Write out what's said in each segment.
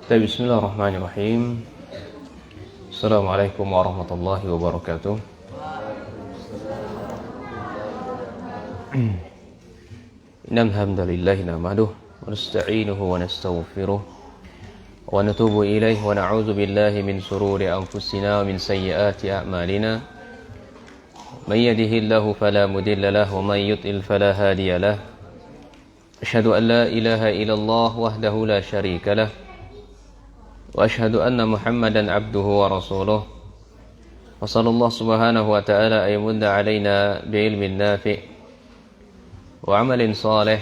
Bismillahirrahmanirrahim. Assalamualaikum warahmatullahi wabarakatuh. Innal hamdalillah nahmaduhu wa nasta'inuhu wa nastaghfiruh wa natubu ilayhi wa na'udzu billahi min shururi anfusina wa min sayyiati a'malina. Man yahdihillahu fala mudilla lahu wa man yudlil fala hadiya lahu. Asyhadu an la ilaha illallah wahdahu la syarika lahu. وأشهد أن محمدا عبده ورسوله وصلى الله سبحانه وتعالى أن يمن علينا بعلم نافع وعمل صالح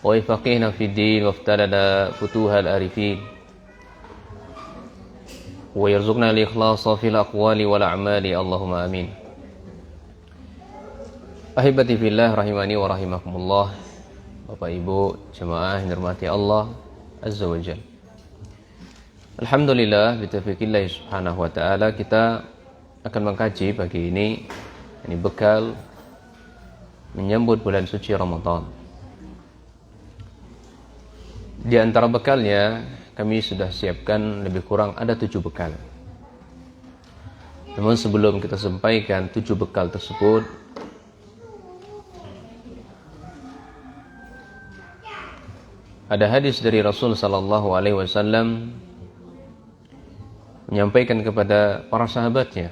ويفقهنا في الدين وافتلنا فتوح العارفين ويرزقنا الإخلاص في الأقوال والأعمال اللهم آمين. Ahibati fillah rahimani wa rahimakumullah. Bapak Ibu jemaah yang dirahmati Allah Azza wa Jalla. Alhamdulillah bitaufiqillah subhanahu wa ta'ala, kita akan mengkaji pagi ini bekal menyambut bulan suci Ramadan. Di antara bekalnya kami sudah siapkan lebih kurang ada 7 bekal. Namun sebelum kita sampaikan 7 bekal tersebut, ada hadis dari Rasul sallallahu alaihi wasallam menyampaikan kepada para sahabatnya,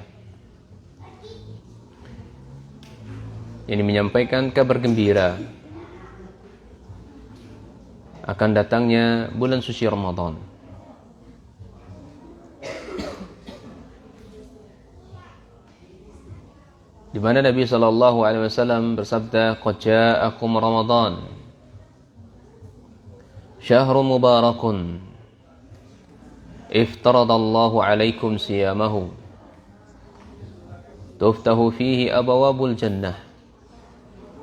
ini menyampaikan kabar gembira akan datangnya bulan suci Ramadan. Di mana Nabi sallallahu alaihi wasallam bersabda, "Qad ja'akum Ramadan, syahrun mubarakun. Iftaradallahu alaikum siyamahu. Tuftahu fihi abawabul jannah.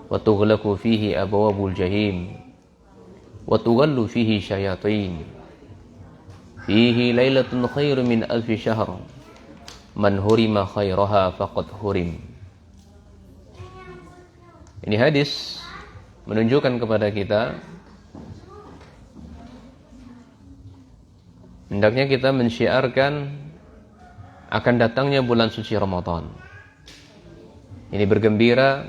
Wa tughlaqu fihi abawabul jahim. Wa tughallu fihi syayatin. Fihi lailatun khairu min alfi syahr. Man hurima khairaha faqad hurim." Ini hadis menunjukkan kepada kita hendaknya kita mensyiarkan akan datangnya bulan suci Ramadan. Ini bergembira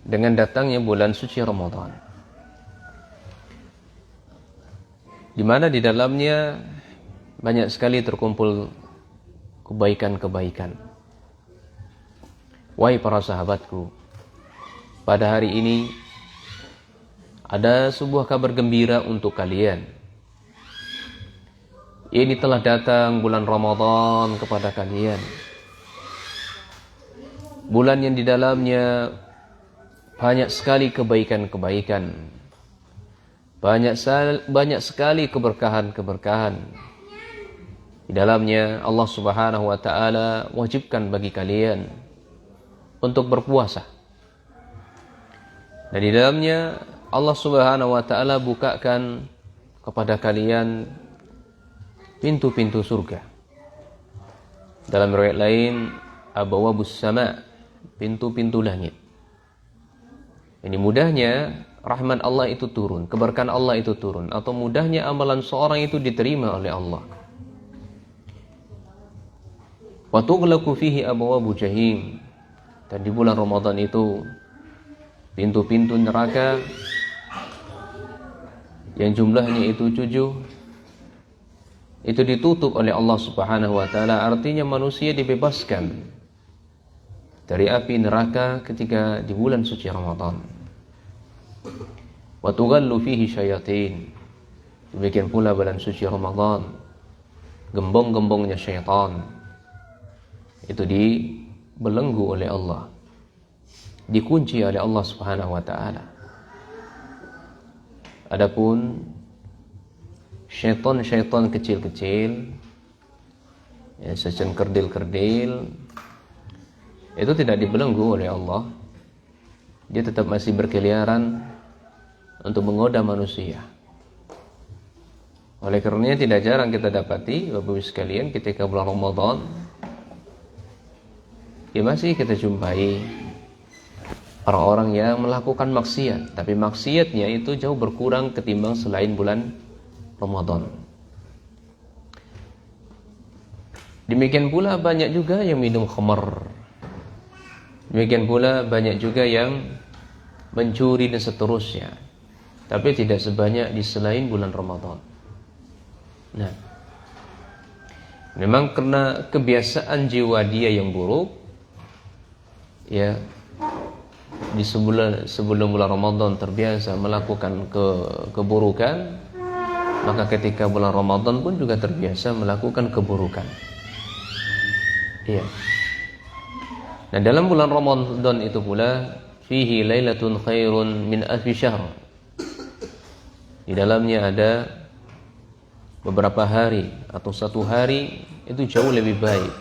dengan datangnya bulan suci Ramadan, di mana di dalamnya banyak sekali terkumpul kebaikan-kebaikan. Wahai para sahabatku, pada hari ini ada sebuah kabar gembira untuk kalian. Ini telah datang bulan Ramadan kepada kalian. Bulan yang di dalamnya banyak sekali kebaikan-kebaikan. Banyak sekali keberkahan-keberkahan. Di dalamnya Allah Subhanahu wa taala wajibkan bagi kalian untuk berpuasa. Dan di dalamnya Allah Subhanahu wa taala bukakan kepada kalian pintu-pintu surga. Dalam riwayat lain, abwabus sama, pintu-pintu langit. Ini mudahnya rahmat Allah itu turun, keberkahan Allah itu turun, atau mudahnya amalan seorang itu diterima oleh Allah. Wa tughlaqu fihi abwabu jahim. Dan di bulan Ramadan itu pintu-pintu neraka yang jumlahnya itu 7 itu ditutup oleh Allah Subhanahu wa taala. Artinya manusia dibebaskan dari api neraka ketika di bulan suci Ramadan. Wa tughallu fihi syayatin. Demikian pula bulan suci Ramadan, gembong-gembongnya syaitan itu dibelenggu oleh Allah, dikunci oleh Allah Subhanahu wa taala. Adapun syaitan kecil-kecil, ya, sejen kerdil-kerdil, itu tidak dibelenggu oleh Allah. Dia tetap masih berkeliaran untuk menggoda manusia. Oleh karenanya tidak jarang kita dapati, Bapak Ibu sekalian, ketika bulan Ramadan, ya masih kita jumpai orang-orang yang melakukan maksiat, tapi maksiatnya itu jauh berkurang ketimbang selain bulan Ramadan. Demikian pula banyak juga yang minum khamar. Demikian pula banyak juga yang mencuri dan seterusnya. Tapi tidak sebanyak di selain bulan Ramadan. Nah, memang karena kebiasaan jiwa dia yang buruk, ya, di sebelum bulan Ramadan terbiasa melakukan keburukan, maka ketika bulan Ramadan pun juga terbiasa melakukan keburukan. Iya. Nah, dalam bulan Ramadan itu pula fihi lailatun khairun min alfi syahr. Di dalamnya ada beberapa hari atau satu hari itu jauh lebih baik.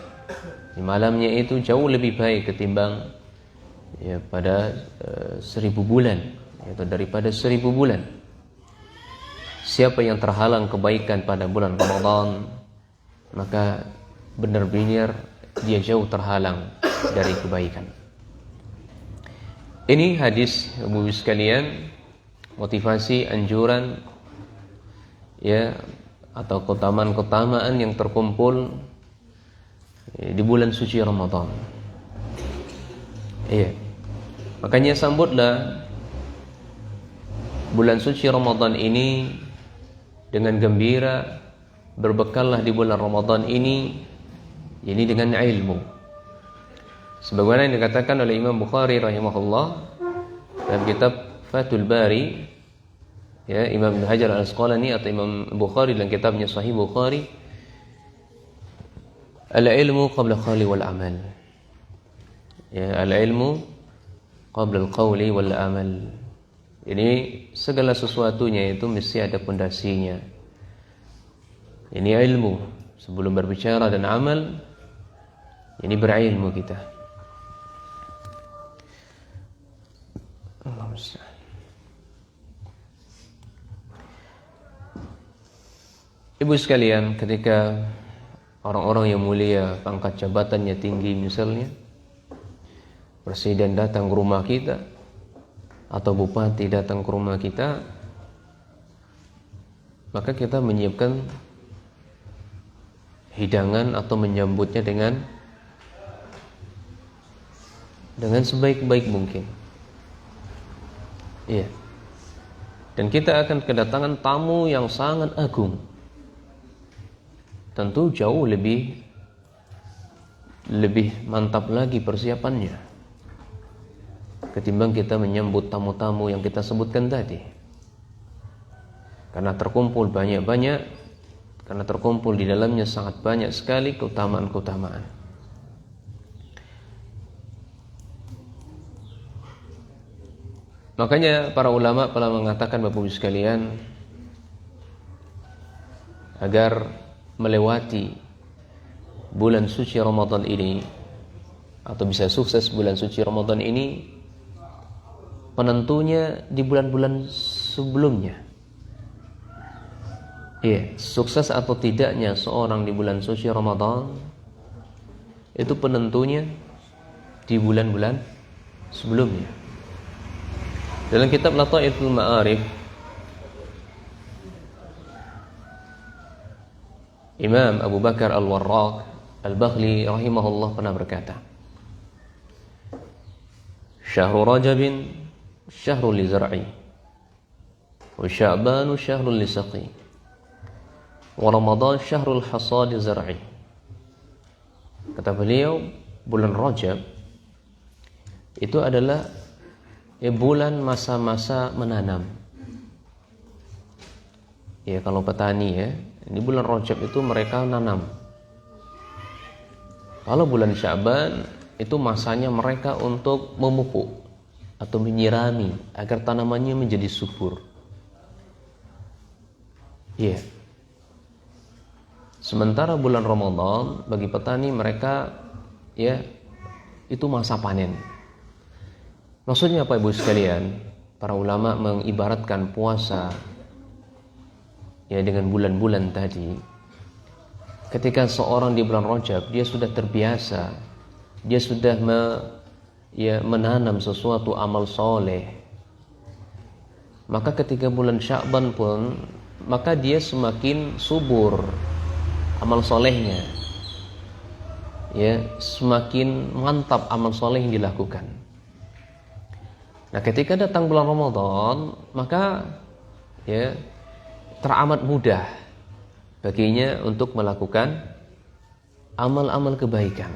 Di malamnya itu jauh lebih baik ketimbang ya pada 1000 bulan, atau daripada 1000 bulan. Siapa yang terhalang kebaikan pada bulan Ramadan, maka benar-benar dia jauh terhalang dari kebaikan. Ini hadis Ibu sekalian, motivasi, anjuran, ya, atau keutamaan-keutamaan yang terkumpul di bulan suci Ramadan. Iya. Makanya sambutlah bulan suci Ramadan ini dengan gembira, berbekallah di bulan Ramadan ini dengan ilmu. Sebagaimana yang dikatakan oleh Imam Bukhari rahimahullah dalam kitab Fathul Bari, ya, Imam Ibnu Hajar Al-Asqalani atau Imam Bukhari dalam kitabnya Sahih Bukhari, al-ilmu qabla qawli wal amal. Ya, al-ilmu qabla al-qawli wal amal. Ini segala sesuatunya itu mesti ada pondasinya. Ini ilmu sebelum berbicara dan amal. Ini berilmu kita. Allah musta'an. Ibu sekalian, ketika orang-orang yang mulia, pangkat jabatannya tinggi misalnya, presiden datang ke rumah kita atau bupati datang ke rumah kita, maka kita menyiapkan hidangan atau menyambutnya dengan sebaik-baik mungkin. Iya. Dan kita akan kedatangan tamu yang sangat agung. Tentu jauh lebih mantap lagi persiapannya ketimbang kita menyambut tamu-tamu yang kita sebutkan tadi. Karena terkumpul banyak-banyak, karena terkumpul di dalamnya sangat banyak sekali keutamaan-keutamaan. Makanya para ulama telah mengatakan, Bapak Ibu sekalian, agar melewati bulan suci Ramadan ini atau bisa sukses bulan suci Ramadan ini, penentunya di bulan-bulan sebelumnya. Iya, sukses atau tidaknya seorang di bulan suci Ramadan itu penentunya di bulan-bulan sebelumnya. Dalam kitab Lataiful Ma'arif, Imam Abu Bakar Al-Warraq Al-Baghli rahimahullah pernah berkata, Syahrul Rajabin syahrul li zar'i, wa Sya'banu syahrul li saqi, wa Ramadan syahrul hasadi zar'i. Kata beliau, bulan Rajab itu adalah bulan masa-masa menanam. Ya, kalau petani ya, di bulan Rajab itu mereka nanam. Kalau bulan Sya'ban itu masanya mereka untuk memupuk atau menyirami agar tanamannya menjadi subur. Ya. Sementara bulan Ramadan bagi petani mereka ya itu masa panen. Maksudnya apa Ibu sekalian? Para ulama mengibaratkan puasa ya dengan bulan-bulan tadi. Ketika seorang di bulan Rajab dia sudah terbiasa, dia sudah menanam sesuatu amal soleh, maka ketika bulan Sya'ban pun maka dia semakin subur amal solehnya, ya, semakin mantap amal soleh yang dilakukan. Nah, ketika datang bulan Ramadan, maka ya teramat mudah baginya untuk melakukan amal-amal kebaikan.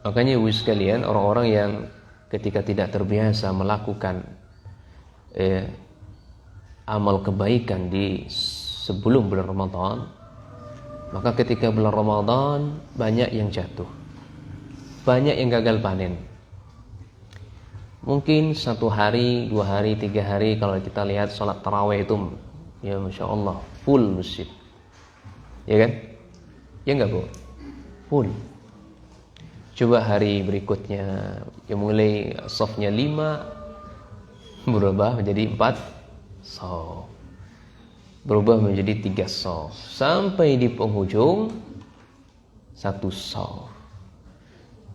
Makanya ibu sekalian, orang-orang yang ketika tidak terbiasa melakukan amal kebaikan di sebelum bulan Ramadan, maka ketika bulan Ramadan banyak yang jatuh, banyak yang gagal panen. Mungkin 1 hari, 2 hari, 3 hari kalau kita lihat sholat tarawih itu, ya Masya Allah, full masjid, ya kan? Ya enggak Bu? Full. Coba hari berikutnya, ya mulai softnya 5 berubah menjadi 4 soft, berubah menjadi 3 soft, sampai di penghujung 1 soft.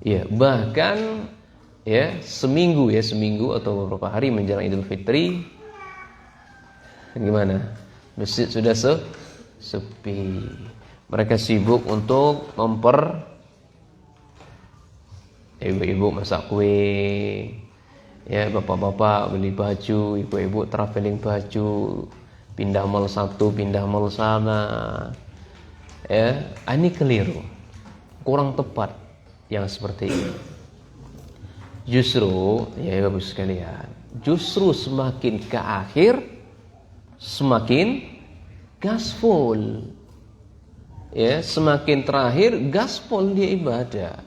Ya, bahkan ya seminggu atau beberapa hari menjelang Idul Fitri, gimana? Masjid sudah sepi. Mereka sibuk untuk ibu-ibu masak kue, ya, bapak-bapak beli baju, ibu-ibu traveling baju, pindah mall satu, pindah mall sana. Ya, ini keliru, kurang tepat yang seperti ini. Justru, ya Bapak sekalian, justru semakin ke akhir semakin gaspol. Ya, semakin terakhir gaspol dia ibadah.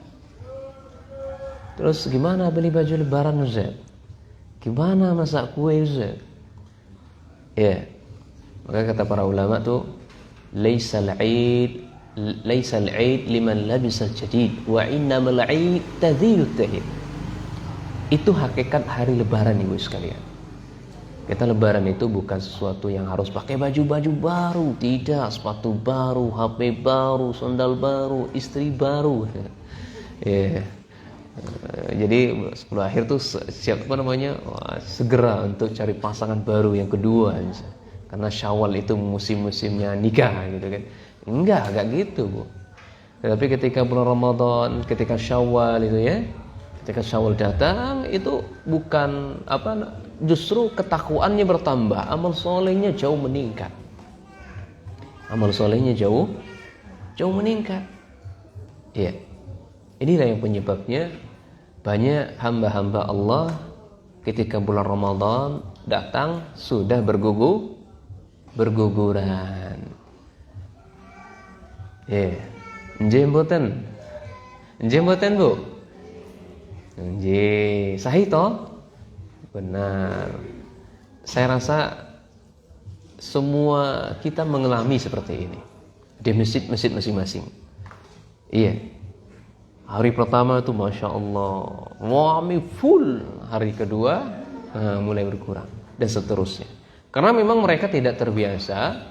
Terus gimana beli baju lebaran Ustaz? Gimana masak kue Ustaz? Ya. Maka kata para ulama tuh, laisal 'aid liman labisa jadid wa innamal 'aid tadhiyut tahid. Itu hakikat hari lebaran ibu sekalian. Kita lebaran itu bukan sesuatu yang harus pakai baju-baju baru, tidak, sepatu baru, HP baru, sandal baru, istri baru. Ya. Jadi sebelum akhir tuh segera untuk cari pasangan baru yang kedua, karena Syawal itu musim-musimnya nikah gitu kan. Enggak gitu Bu. Tapi ketika bulan Ramadan, ketika Syawal itu ya, ketika Syawal datang itu bukan justru ketakwaannya bertambah, amal solehnya jauh meningkat. Amal solehnya jauh meningkat. Iya. Inilah yang penyebabnya banyak hamba-hamba Allah ketika bulan Ramadan datang sudah berguguran. Ya. Nggih mboten? Bu? Nggih, sahih toh? Benar. Saya rasa semua kita mengalami seperti ini di masjid-masjid masing-masing. Iya. Hari pertama itu Masya Allah, wami full. Hari kedua mulai berkurang dan seterusnya. Karena memang mereka tidak terbiasa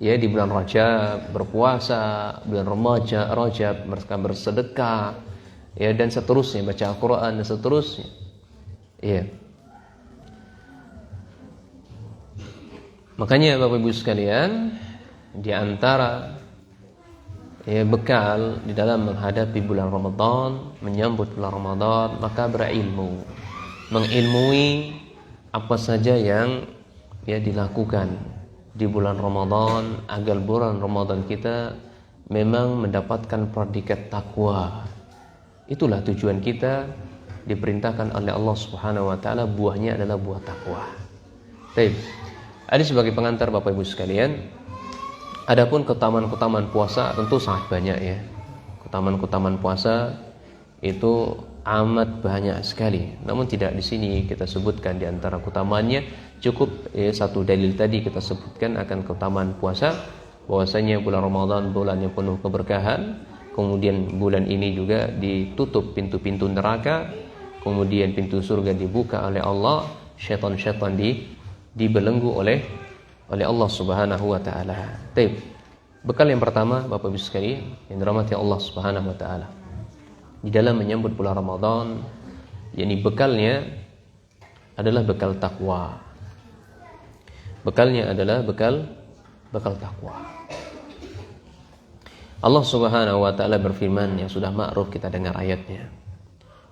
ya di bulan Rajab berpuasa, bulan Rajab mereka bersedekah, ya, dan seterusnya, baca Al-Quran dan seterusnya. Iya. Makanya Bapak Ibu sekalian, di antara bekal di dalam menghadapi bulan Ramadan, menyambut bulan Ramadan, maka berilmu, mengilmui apa saja yang dilakukan di bulan Ramadan agar bulan Ramadan kita memang mendapatkan predikat takwa. Itulah tujuan kita diperintahkan oleh Allah Subhanahu wa taala, buahnya adalah buah takwa. Baik. Ada sebagai pengantar Bapak Ibu sekalian, adapun keutamaan-keutamaan puasa tentu sangat banyak ya. Keutamaan-keutamaan puasa itu amat banyak sekali. Namun tidak di sini kita sebutkan di antara keutamaannya. Cukup satu dalil tadi kita sebutkan akan keutamaan puasa, bahwasanya bulan Ramadan bulan yang penuh keberkahan. Kemudian bulan ini juga ditutup pintu-pintu neraka, kemudian pintu surga dibuka oleh Allah, syaitan-syaitan dibelenggu oleh Allah Subhanahu wa taala. Baik. Bekal yang pertama Bapak Ibu sekalian yang dirahmati Allah Subhanahu wa taala, di dalam menyambut bulan Ramadan, yakni bekalnya adalah bekal takwa. Bekalnya adalah bekal takwa. Allah Subhanahu wa taala berfirman, yang sudah ma'ruf kita dengar ayatnya.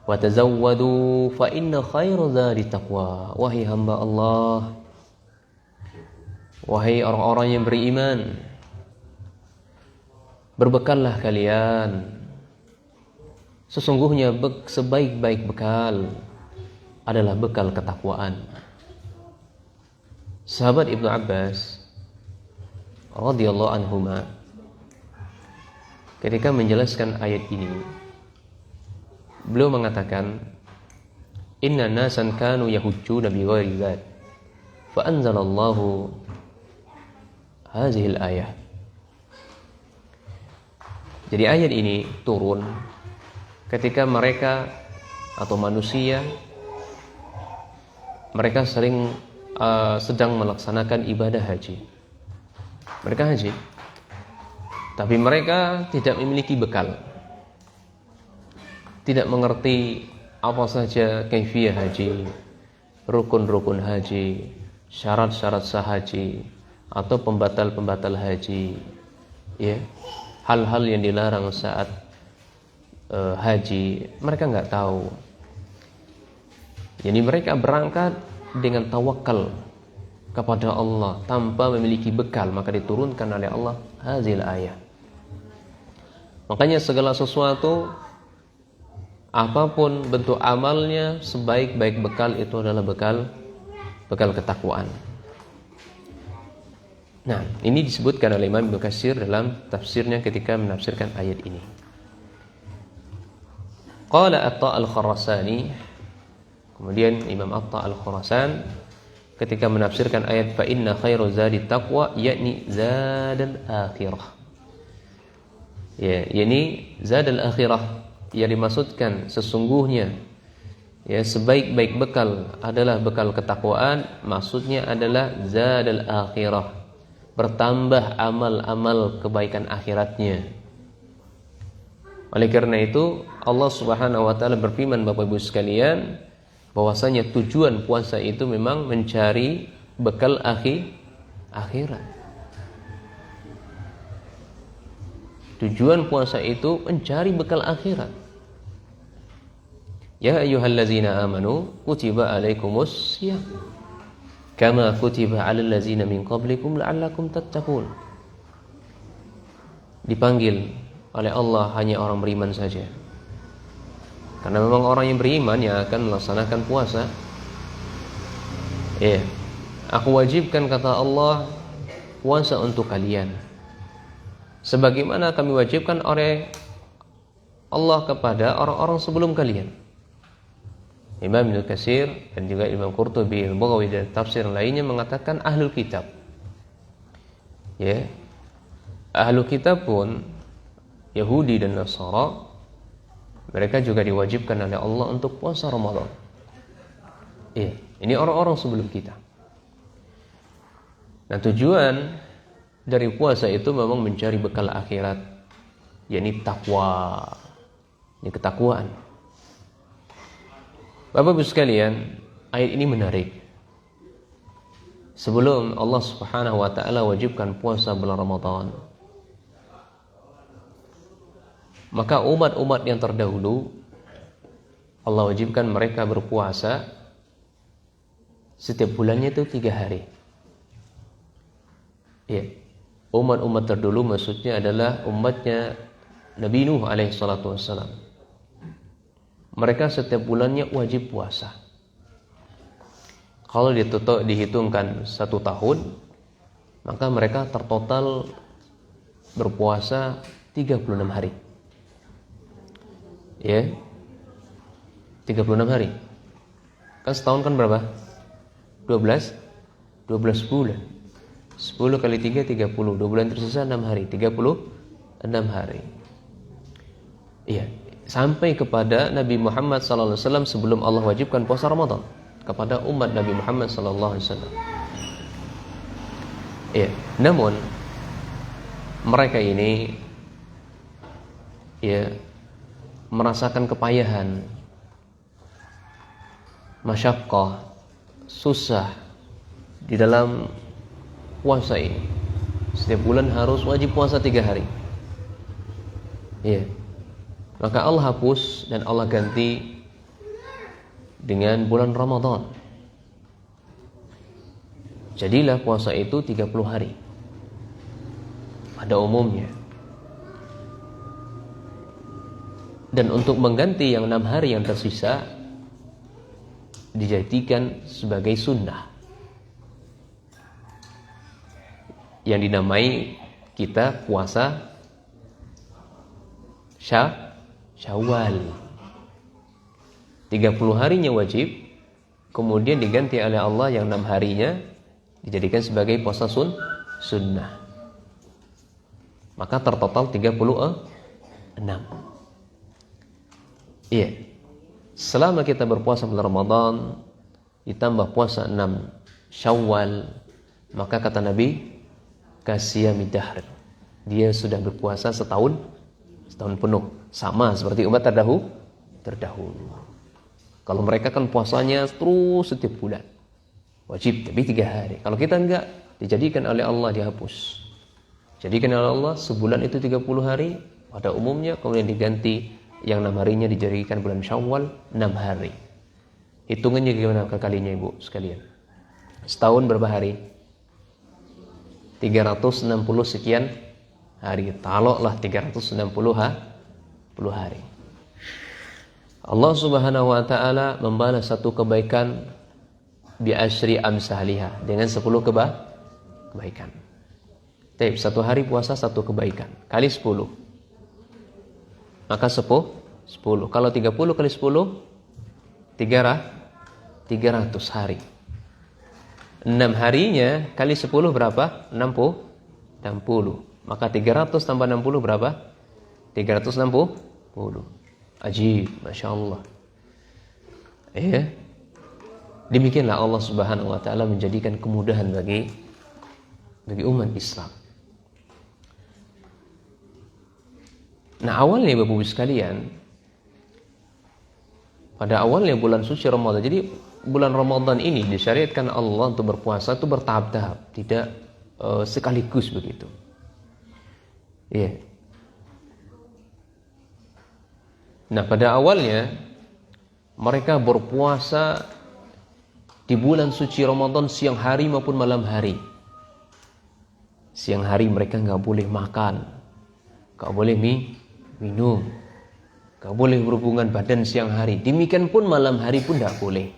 Wa tazawwadu fa inna khairu dzati taqwa. Wahai hamba Allah, wahai orang-orang yang beriman, berbekallah kalian. Sesungguhnya sebaik-baik bekal adalah bekal ketakwaan. Sahabat Ibnu Abbas radhiyallahu anhuma ketika menjelaskan ayat ini, beliau mengatakan, inna nasan kanu yahujjuna bi ghairi dzat fa anzalallahu hadhihi al-ayah. Jadi ayat ini turun ketika mereka atau manusia mereka sedang melaksanakan ibadah haji. Mereka haji, tapi mereka tidak memiliki bekal, tidak mengerti apa saja kaifiyah haji, rukun-rukun haji, syarat-syarat sah haji, atau pembatal-pembatal haji, ya, hal-hal yang dilarang saat haji, mereka nggak tahu. Jadi mereka berangkat dengan tawakal kepada Allah tanpa memiliki bekal, maka diturunkan oleh Allah hazil ayat. Makanya segala sesuatu, apapun bentuk amalnya, sebaik-baik bekal itu adalah bekal ketakwaan. Nah, ini disebutkan oleh Imam Ibnu Katsir dalam tafsirnya ketika menafsirkan ayat ini. Qala Atta al-Khurasani, kemudian Imam Atta al-Khurasan ketika menafsirkan ayat fa inna khairu zadi taqwa, yakni zadal akhirah. Ya, yakni zadal akhirah, yang dimaksudkan sesungguhnya ya sebaik-baik bekal adalah bekal ketakwaan, maksudnya adalah zadal akhirah, bertambah amal-amal kebaikan akhiratnya. Oleh karena itu Allah Subhanahu wa taala berfirman, Bapak Ibu sekalian, bahwasanya tujuan puasa itu memang mencari bekal akhirat. Tujuan puasa itu mencari bekal akhirat. Ya ayyuhallazina amanu kutiba alaikumus syiyam kama kutiba alal ladzina min qablikum la'allakum tattaqun. Dipanggil oleh Allah hanya orang beriman saja, karena memang orang yang beriman yang akan melaksanakan puasa. Ya, aku wajibkan, kata Allah, puasa untuk kalian sebagaimana kami wajibkan oleh Allah kepada orang-orang sebelum kalian. Imam Ibnu Katsir dan juga Imam Qurtubi, Al-Baghawi dan tafsir lainnya mengatakan ahlul kitab. Ya, ahlul kitab pun Yahudi dan Nasara, mereka juga diwajibkan oleh Allah untuk puasa Ramadan. Iya, ini orang-orang sebelum kita. Nah, tujuan dari puasa itu memang mencari bekal akhirat, yakni takwa, ini ketakwaan. Bapak Ibu sekalian, ayat ini menarik. Sebelum Allah Subhanahu wa taala wajibkan puasa bulan Ramadan, maka umat-umat yang terdahulu Allah wajibkan mereka berpuasa setiap bulannya itu 3 hari. Ya, umat-umat terdahulu maksudnya adalah umatnya Nabi Nuh alaihi salatu wassalam. Mereka setiap bulannya wajib puasa. Kalau dihitungkan 1 tahun, maka mereka tertotal berpuasa 36 hari. Ya, 36 hari. Kan setahun kan berapa? 12 bulan. 10 kali 3 30. 2 bulan tersisa 6 hari, 36 hari. Iya, sampai kepada Nabi Muhammad sallallahu alaihi wasallam sebelum Allah wajibkan puasa Ramadan kepada umat Nabi Muhammad sallallahu alaihi wasallam. Iya, namun mereka ini ya merasakan kepayahan, masyaqqah, susah di dalam puasa ini. Setiap bulan harus wajib puasa 3 hari. Iya. Maka Allah hapus dan Allah ganti dengan bulan Ramadan. Jadilah puasa itu 30 hari pada umumnya. Dan untuk mengganti yang 6 hari yang tersisa dijadikan sebagai sunnah yang dinamai kita puasa Syawal. 30 harinya wajib, kemudian diganti oleh Allah yang 6 harinya dijadikan sebagai puasa sunnah. Maka tertotal 36. Iya. Selama kita berpuasa bulan Ramadan ditambah puasa 6 Syawal, maka kata Nabi, kasiyamid dahr. Dia sudah berpuasa setahun penuh, sama seperti umat terdahulu. Kalau mereka kan puasanya terus setiap bulan, wajib tapi 3 hari. Kalau kita enggak, dijadikan oleh Allah, dihapus. Jadikan oleh Allah sebulan itu 30 hari pada umumnya, kemudian diganti yang 6 harinya dijadikan bulan Syawal 6 hari. Hitungannya gimana kalinya Ibu sekalian? Setahun berapa hari? 360 sekian hari. Taruhlah 360 hari. Allah Subhanahu wa taala membalas satu kebaikan bi asyri amsalihha, dengan 10 kebaikan. Tapi satu hari puasa satu kebaikan kali 10. Maka 10. Kalau 30 kali 10 300 hari. 6 harinya kali 10 berapa? 60. Maka 300 tambah 60 berapa? 360. Ajib, Masya Allah. Demikianlah Allah Subhanahu wa ta'ala menjadikan kemudahan bagi umat Islam. Nah, awalnya Bapak Ibu sekalian, pada awalnya bulan suci Ramadan, jadi bulan Ramadan ini disyariatkan Allah untuk berpuasa itu bertahap-tahap, tidak sekaligus begitu. Iya. Nah, pada awalnya mereka berpuasa di bulan suci Ramadan siang hari maupun malam hari. Siang hari mereka nggak boleh makan, nggak boleh minum, nggak boleh berhubungan badan siang hari. Demikian pun malam hari pun nggak boleh.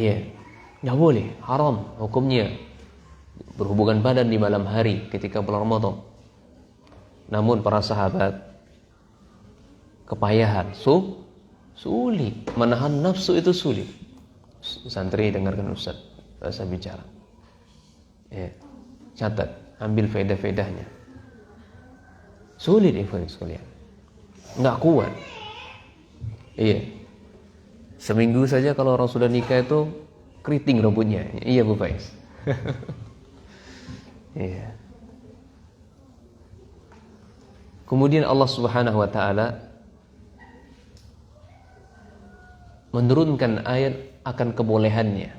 Iya, nggak boleh, haram hukumnya berhubungan badan di malam hari ketika bulan Ramadan. Namun para sahabat kepayahan, sulit menahan nafsu, itu sulit. Santri dengarkan Ustaz, saya bicara. Ya, catat, ambil faedah-faedahnya. Sulit ikhwan sekalian, nggak kuat. Iya, seminggu saja kalau orang sudah nikah itu keriting rambutnya. Iya Bu Faiz. Iya. Kemudian Allah Subhanahu wa taala menurunkan ayat akan kebolehannya.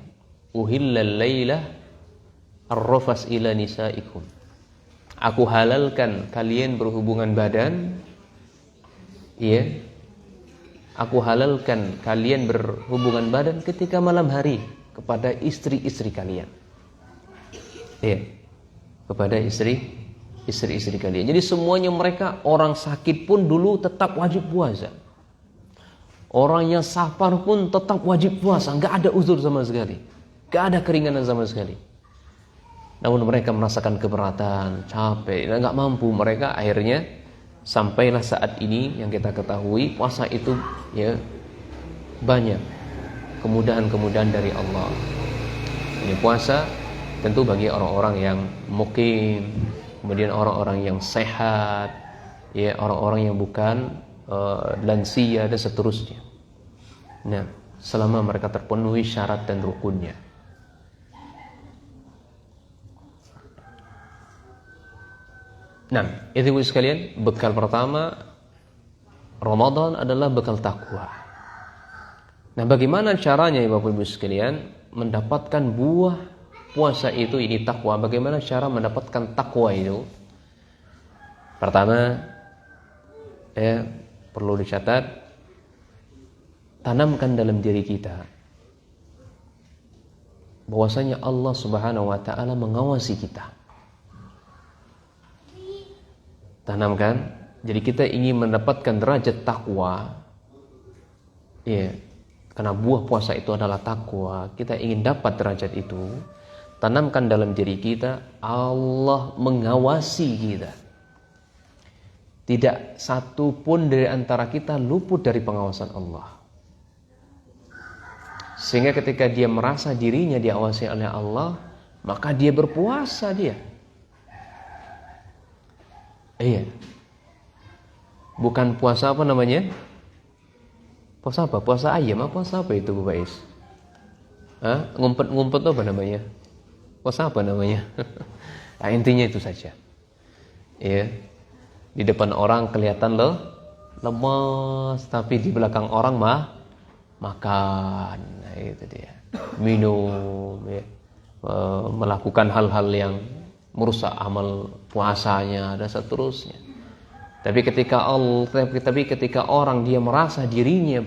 Uhillal laila ar-rafas ila nisaikum. Aku halalkan kalian berhubungan badan. Iya. Aku halalkan kalian berhubungan badan ketika malam hari kepada istri-istri kalian. Iya. Kepada istri-istri kalian. Jadi semuanya mereka, orang sakit pun dulu tetap wajib puasa. Orang yang safar pun tetap wajib puasa, nggak ada uzur sama sekali, nggak ada keringanan sama sekali. Namun mereka merasakan keberatan, capek, dan nggak mampu. Mereka akhirnya sampailah saat ini yang kita ketahui puasa itu ya banyak kemudahan-kemudahan dari Allah. Ini puasa tentu bagi orang-orang yang mukim, kemudian orang-orang yang sehat, ya orang-orang yang bukan lansia dan seterusnya. Nah, selama mereka terpenuhi syarat dan rukunnya. Nah, itu ibu sekalian, bekal pertama Ramadan adalah bekal takwa. Nah, bagaimana caranya Bapak Ibu sekalian mendapatkan buah puasa itu ini takwa. Bagaimana cara mendapatkan takwa itu? Pertama, perlu dicatat, tanamkan dalam diri kita bahwasanya Allah Subhanahu wa taala mengawasi kita. Tanamkan. Jadi kita ingin mendapatkan derajat takwa. Karena buah puasa itu adalah takwa. Kita ingin dapat derajat itu. Tanamkan dalam diri kita, Allah mengawasi kita. Tidak satu pun dari antara kita luput dari pengawasan Allah. Sehingga ketika dia merasa dirinya diawasi oleh Allah, maka dia berpuasa dia. Bukan puasa apa namanya? Puasa apa? Puasa ayam apa? Puasa apa itu Bu Bais? Ngumpet-ngumpet apa namanya? Puasa apa namanya? Nah, intinya itu saja. Di depan orang kelihatan lemas, tapi di belakang orang makan. Nah, itu dia. Minum, melakukan hal-hal yang merusak amal puasanya dan seterusnya. Tapi ketika orang dia merasa dirinya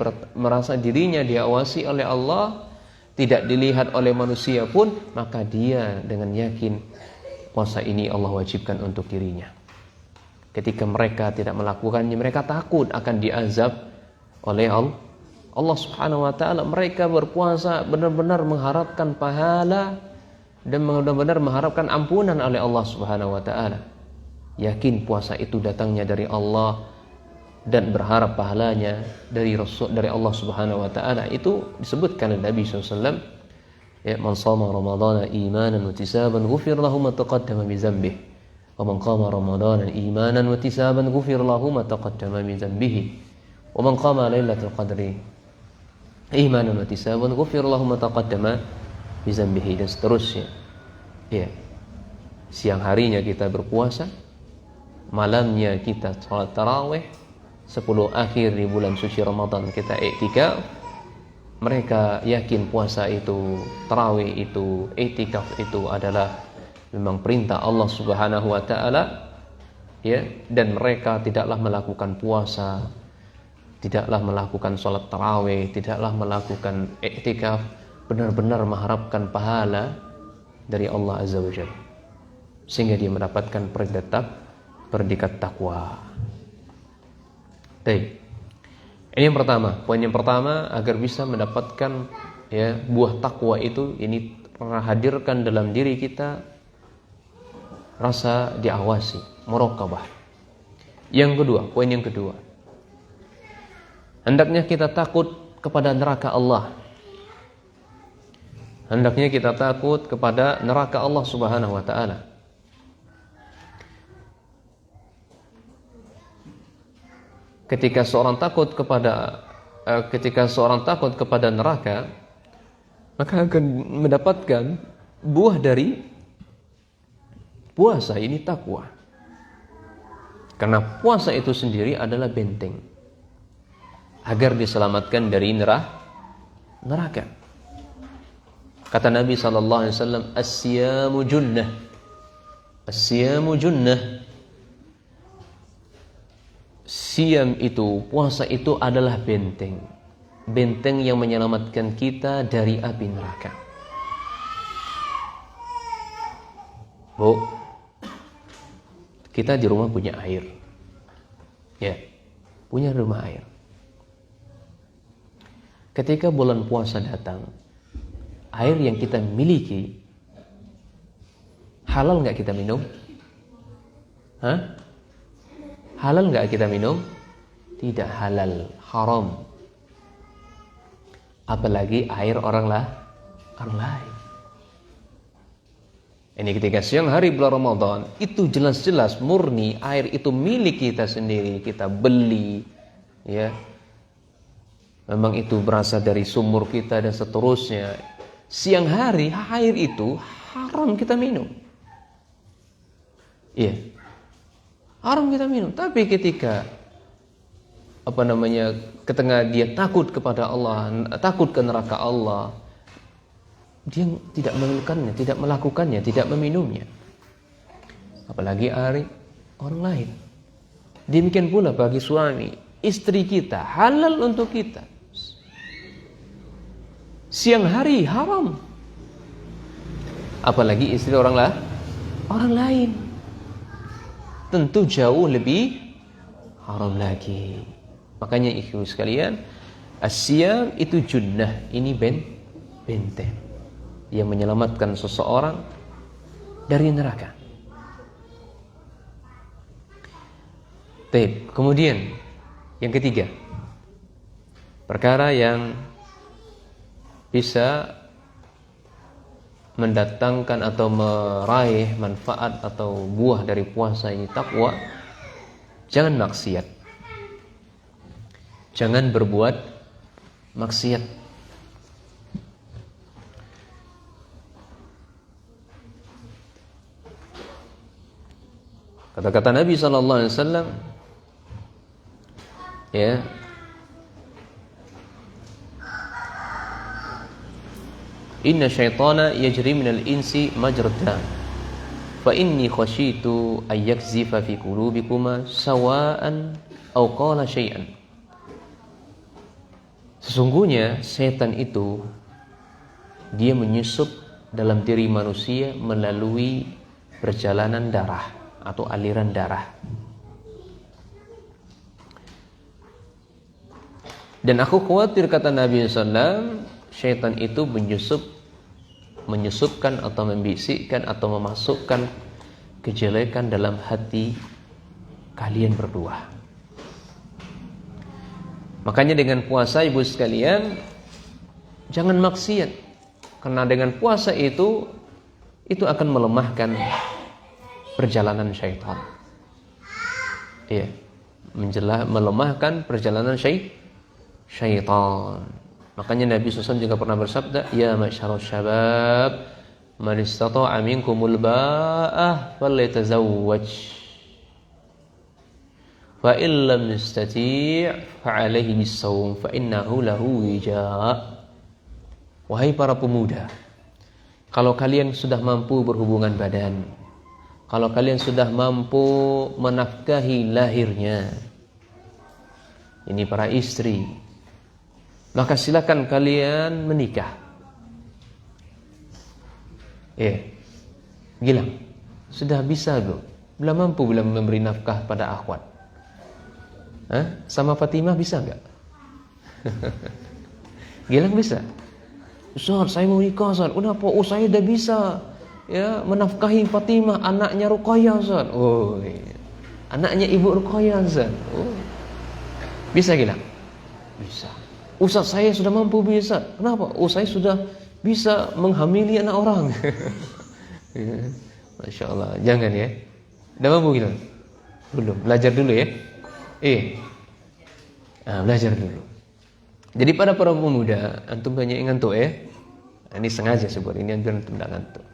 diawasi oleh Allah, tidak dilihat oleh manusia pun, maka dia dengan yakin puasa ini Allah wajibkan untuk dirinya. Ketika mereka tidak melakukannya, mereka takut akan diazab oleh Allah Subhanahu wa taala. Mereka berpuasa benar-benar mengharapkan pahala dan benar-benar mengharapkan ampunan oleh Allah Subhanahu wa taala. Yakin puasa itu datangnya dari Allah dan berharap pahalanya dari Allah Subhanahu wa taala. Itu disebutkan oleh Nabi SAW, man shama ramadhana imanan wa ihtisaban ghufira lahu ma taqaddama min dhanbihi wa man qama ramadhana imanan wa ihtisaban ghufira lahu ma taqaddama min dhanbihi wa man qama lailatul qadri imanan wa ihtisaban ghufira lahu ma taqaddama min dhanbihi, dan seterusnya. Siang harinya kita berpuasa, malamnya kita salat tarawih, 10 akhir di bulan suci Ramadan kita i'tikaf. Mereka yakin puasa itu, tarawih itu, i'tikaf itu adalah memang perintah Allah Subhanahu wa taala, dan mereka tidaklah melakukan puasa, tidaklah melakukan salat tarawih, tidaklah melakukan i'tikaf, benar-benar mengharapkan pahala dari Allah Azza wa Jalla, sehingga dia mendapatkan predikat takwa. Baik. Ini yang pertama. Poin yang pertama, agar bisa mendapatkan buah takwa itu, ini hadirkan dalam diri kita rasa diawasi, muraqabah. Yang kedua, poin yang kedua, hendaknya kita takut kepada neraka Allah. Hendaknya kita takut kepada neraka Allah Subhanahu wa taala. Ketika seorang takut kepada neraka, maka akan mendapatkan buah dari puasa ini, takwa. Karena puasa itu sendiri adalah benteng agar diselamatkan dari neraka. Kata Nabi sallallahu alaihi wasallam, "As-siyamu junnah." As-siyamu junnah. Siam itu, puasa itu adalah benteng. Benteng yang menyelamatkan kita dari api neraka. Bu, kita di rumah punya air. Punya rumah air. Ketika bulan puasa datang, air yang kita miliki halal nggak kita minum? Halal nggak kita minum? Tidak halal, haram. Apalagi air orang lain. Ini ketika siang hari bulan Ramadan, itu jelas-jelas murni air itu milik kita sendiri, kita beli, memang itu berasal dari sumur kita dan seterusnya. Siang hari air itu haram kita minum. Haram kita minum. Tapi ketika ketika dia takut kepada Allah, takut ke neraka Allah, dia tidak melakukannya, tidak melakukannya, tidak meminumnya. Apalagi orang lain. Demikian pula bagi suami, istri kita halal untuk kita. Siang hari haram. Apalagi istri orang lain. Tentu jauh lebih haram lagi. Makanya ikhwan sekalian, as-siyam itu junnah, ini benteng yang menyelamatkan seseorang dari neraka. Baik, kemudian yang ketiga, perkara yang bisa mendatangkan atau meraih manfaat atau buah dari puasa ini takwa. Jangan maksiat. Jangan berbuat maksiat. Kata-kata Nabi sallallahu alaihi wasallam, ya, inna syaitana yajri minal insi majrad dam fa inni khashitu an yakzifa fi qulubikuma sawa'an aw qala syai'an. Sesungguhnya setan itu dia menyusup dalam diri manusia melalui perjalanan darah atau aliran darah. Dan aku khawatir, kata Nabi SAW, syaitan itu menyusupkan atau membisikkan atau memasukkan kejelekan dalam hati kalian berdua. Makanya dengan puasa, ibu sekalian, jangan maksiat. Karena dengan puasa itu akan melemahkan perjalanan syaitan. Iya, melemahkan perjalanan syaitan. Makanya Nabi SAW juga pernah bersabda, ya ma'syaral syabab, man istata'a minkumul ba'ah falyatazawwaj, fa in lam yastati' fa 'alaihi bis-shawm fa innahu lahu wija'. Wahai para pemuda, kalau kalian sudah mampu berhubungan badan, kalau kalian sudah mampu menafkahi lahirnya, ini para istri, maka silakan kalian menikah. Gilang, sudah bisa belum mampu belum memberi nafkah pada akhwat? Sama Fatimah bisa enggak? Gilang bisa? Ustaz, saya mau nikah, Ustaz. Kenapa? Saya udah bisa menafkahi Fatimah, anaknya Ruqayyah, Ustaz. Anaknya Ibu Ruqayyah, Ustaz. Bisa Gilang? Bisa. Ustaz, saya sudah mampu bisa. Kenapa? Saya sudah bisa menghamili anak orang. Masya Allah. Jangan ya. Udah mampu gitu? Belum. Belajar dulu ya. Belajar dulu. Jadi pada para pemuda, antum banyak yang ngantuk ya. Ini sengaja sebut ini biar antum tidak ngantuk.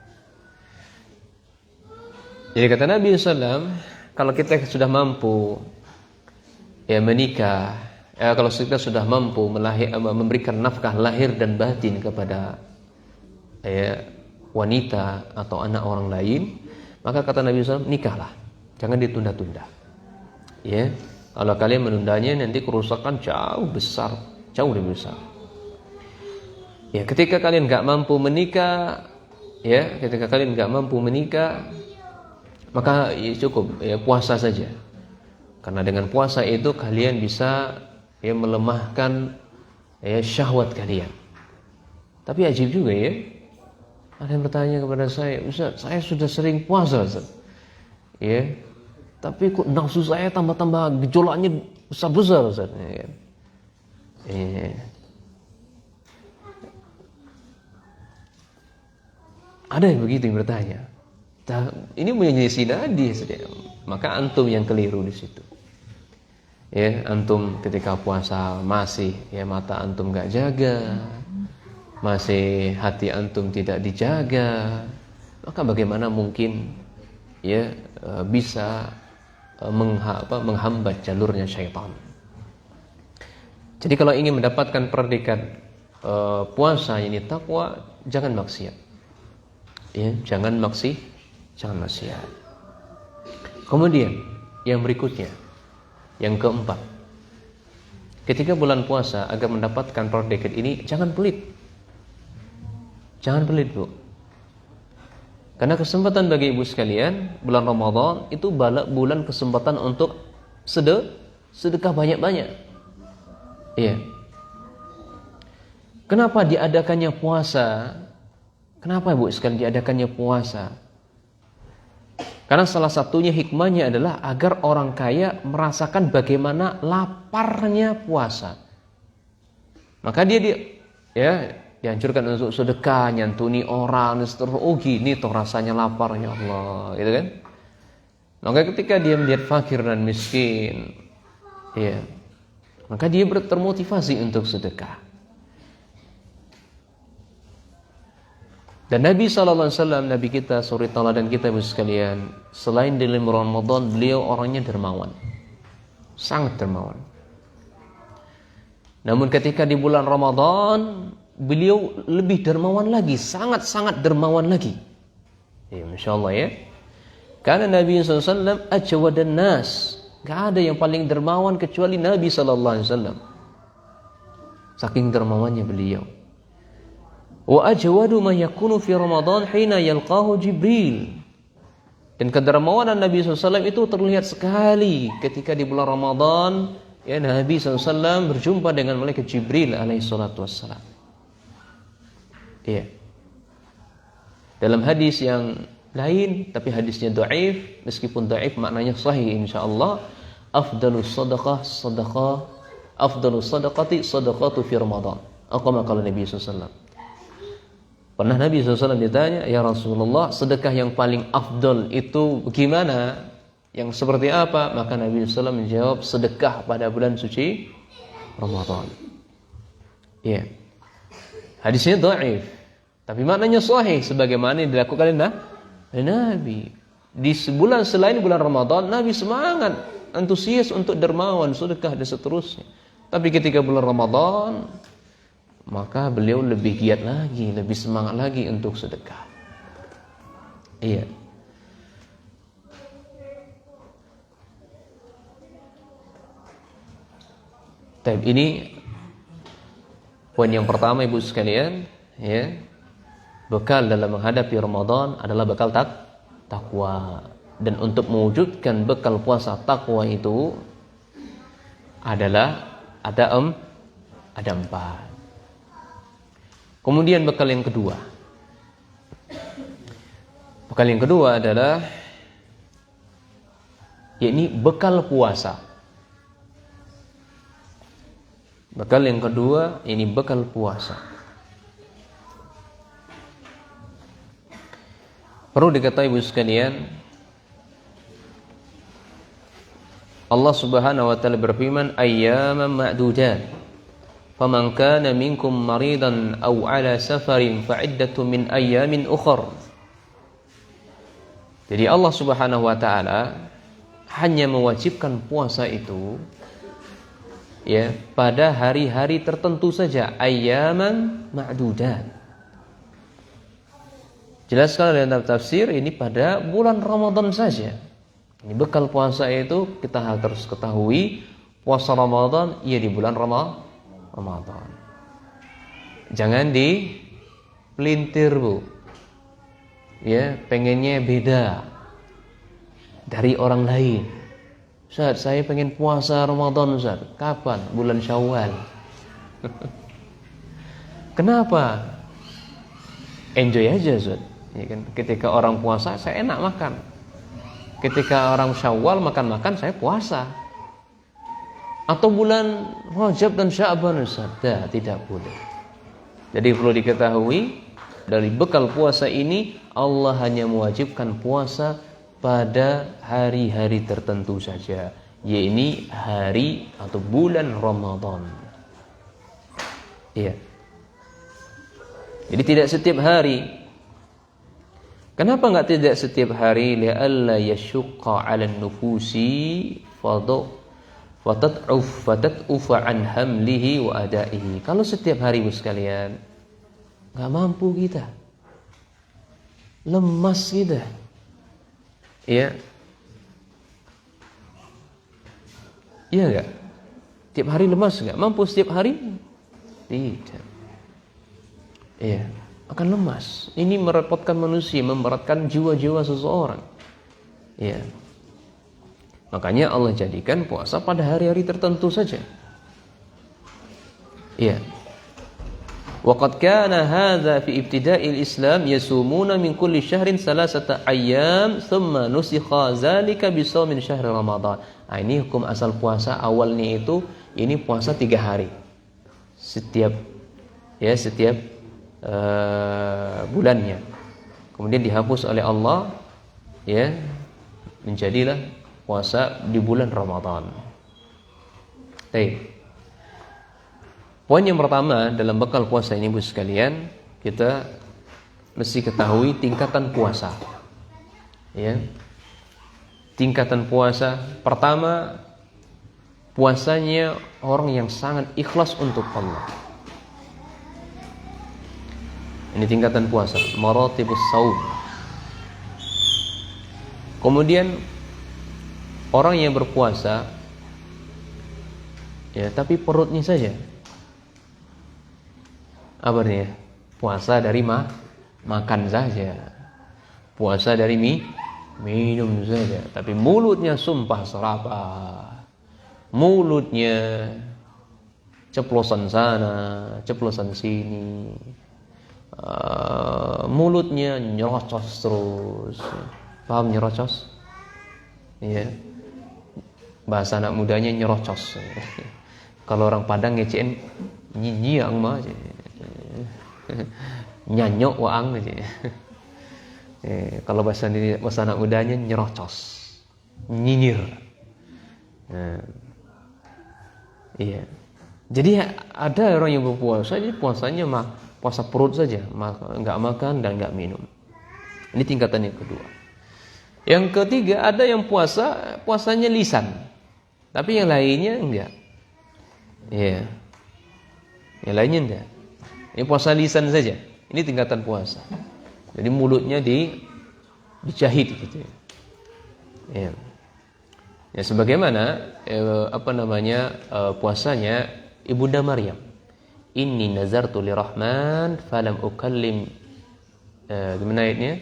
Jadi kata Nabi SAW, kalau kita sudah mampu menikah, kalau kita sudah mampu memberikan nafkah lahir dan batin kepada wanita atau anak orang lain, maka kata Nabi SAW, nikahlah, jangan ditunda-tunda. Kalau kalian menundanya nanti kerusakan jauh lebih besar. Ketika kalian nggak mampu menikah, maka cukup puasa saja. Karena dengan puasa itu kalian bisa melemahkan syahwat kalian. Tapi ajib juga ada yang bertanya kepada saya, Ustaz, saya sudah sering puasa, Ustaz. Tapi kok nafsu saya tambah-tambah gejolaknya besar-besar, Ustaz. Ada yang begitu yang bertanya. Ini menyelisih hadis, maka antum yang keliru di situ. Antum ketika puasa masih mata antum nggak jaga, masih hati antum tidak dijaga, maka bagaimana mungkin bisa menghambat jalurnya syaitan. Jadi kalau ingin mendapatkan predikat puasa ini takwa, jangan maksiat. Ya, jangan maksiat. Kemudian yang berikutnya, yang keempat, ketika bulan puasa agar mendapatkan predikat ini, jangan pelit. Jangan pelit, Bu. Karena kesempatan bagi ibu sekalian, bulan Ramadan itu bulan kesempatan untuk sedekah banyak-banyak. Iya. Kenapa diadakannya puasa? Kenapa Ibu sekalian diadakannya puasa? Karena salah satunya hikmahnya adalah agar orang kaya merasakan bagaimana laparnya puasa. Maka dia dianjurkan untuk sedekah, nyantuni orang, dan seterusnya. Oh gini toh rasanya laparnya Allah, gitu kan? Maka ketika dia melihat fakir dan miskin, ya, maka dia termotivasi untuk sedekah. Dan Nabi SAW, Nabi kita, suri teladan kita ibu sekalian, selain di bulan Ramadan, beliau orangnya dermawan, sangat dermawan. Namun ketika di bulan Ramadan, beliau lebih dermawan lagi, sangat-sangat dermawan lagi. Ya, Masya Allah ya. Karena Nabi SAW ajwadan nas, gak ada yang paling dermawan kecuali Nabi SAW. Saking dermawannya beliau. Wa ajwadu ma yakunu fi Ramadan hina yalqahu Jibril. Dan kedermawanan Nabi SAW itu terlihat sekali ketika di bulan Ramadan, ya, Nabi SAW berjumpa dengan malaikat Jibril alaihissalatu wassalam. Ya. Dalam hadis yang lain, tapi hadisnya dhaif, meskipun dhaif maknanya sahih insyaallah, afdalus sadaqati sadaqatu fi Ramadan. Apa kata Nabi SAW? Pernah Nabi SAW ditanya, ya Rasulullah, sedekah yang paling afdal itu bagaimana? Yang seperti apa? Maka Nabi SAW menjawab, sedekah pada bulan suci Ramadan. Ya. Hadisnya dhaif, tapi maknanya sahih sebagaimana yang dilakukan oleh Nabi. Di sebulan selain bulan Ramadan, Nabi semangat, antusias untuk dermawan, sedekah dan seterusnya. Tapi ketika bulan Ramadan, maka beliau lebih giat lagi, lebih semangat lagi untuk sedekah. Iya. Tapi ini poin yang pertama ibu sekalian, ya. Bekal dalam menghadapi Ramadan adalah bekal takwa. Dan untuk mewujudkan bekal puasa takwa itu adalah ada 4. Kemudian bekal yang kedua. Bekal yang kedua adalah yakni bekal puasa. Bekal yang kedua ini bekal puasa. Perlu diketahui ibu sekalian, Allah Subhanahu wa taala berfirman, ayyaman ma'dudat. Faman kana minkum maridan aw ala safarin fa'iddatun min ayyamin ukhra. Jadi Allah Subhanahu wa taala hanya mewajibkan puasa itu ya pada hari-hari tertentu saja, ayyaman ma'dudat. Jelaskan dalam tafsir ini pada bulan Ramadan saja. Ini bekal puasa itu kita harus ketahui, puasa Ramadan ia di bulan Ramadan. Jangan dipelintir, Bu. Ya, pengennya beda dari orang lain. Ustaz, saya pengen puasa Ramadan, Ustaz. Kapan? Bulan Syawal. Kenapa? Enjoy aja, Ustaz. Ya kan? Ketika orang puasa saya enak makan. Ketika orang Syawal makan-makan saya puasa. Atau bulan Rajab dan Sya'ban, Ustaz. Tidak boleh. Jadi perlu diketahui, dari bekal puasa ini Allah hanya mewajibkan puasa pada hari-hari tertentu saja, yaitu hari atau bulan Ramadan. Iya. Jadi tidak setiap hari. Kenapa enggak tidak setiap hari? Li'alla yashqa 'alan nufusi Fatat'uf an hamlihi wa adaihi. Kalau setiap hari Ibu sekalian nggak mampu kita, lemas kita, ya, iya nggak? Tiap hari lemas nggak? Mampu setiap hari? Tidak. Iya, akan lemas. Ini merepotkan manusia, memberatkan jiwa-jiwa seseorang. Iya. Makanya Allah jadikan puasa pada hari-hari tertentu saja. Iya. Wa qad kana hadza fi ibtida'il Islam yasumuna min kulli syahrin salasata ayyam thumma nusikha dzalika bi shaumin syahr Ramadan. Nah, ini hukum asal puasa awalnya itu ini puasa 3 hari. Setiap bulannya. Kemudian dihapus oleh Allah, ya, menjadilah puasa di bulan Ramadan. Baik. Poin yang pertama dalam bekal puasa ini, Ibu sekalian, kita mesti ketahui tingkatan puasa. Ya. Tingkatan puasa pertama, puasanya orang yang sangat ikhlas untuk Allah. Ini tingkatan puasa, maratibus shaum. Kemudian orang yang berpuasa, ya, tapi perutnya saja. Apa artinya? Puasa dari makan saja. Puasa dari minum saja. Tapi mulutnya sumpah serapah. Mulutnya ceplosan sana, ceplosan sini. Mulutnya nyerocos terus. Paham nyerocos? Iya. Bahasa anak mudanya nyerocos. Kalau orang Padang ngecein nyinyang mah aja. Nyanyok waang aja. Kalau bahasa anak mudanya nyerocos. Nyinyir. Iya. Jadi ada orang yang berpuasa, jadi puasanya puasa perut saja, enggak makan dan enggak minum. Ini tingkatan yang kedua. Yang ketiga, ada yang puasanya lisan, tapi yang lainnya enggak. Iya. Yang lainnya enggak. Ini puasa lisan saja. Ini tingkatan puasa. Jadi mulutnya dijahit gitu ya. Iya. Ya sebagaimana puasanya Ibunda Maryam. Inni nazartu lirahman falam ukallim gimana ayatnya?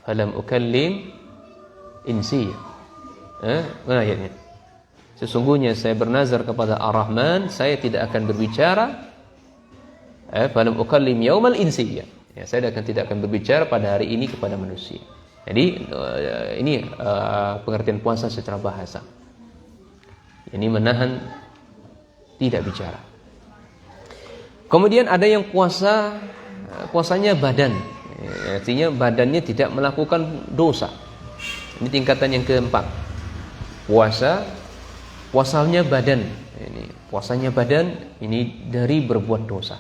Falam ukallim insi. Mana ayatnya? Sesungguhnya saya bernazar kepada Ar-Rahman, saya tidak akan berbicara falam ukallim yaumal insiyya. Ya, saya tidak akan berbicara pada hari ini kepada manusia. Jadi ini pengertian puasa secara bahasa. Ini menahan tidak bicara. Kemudian ada yang puasanya badan. Artinya badannya tidak melakukan dosa. Ini tingkatan yang keempat. Puasanya badan. Ini puasanya badan ini dari berbuat dosa.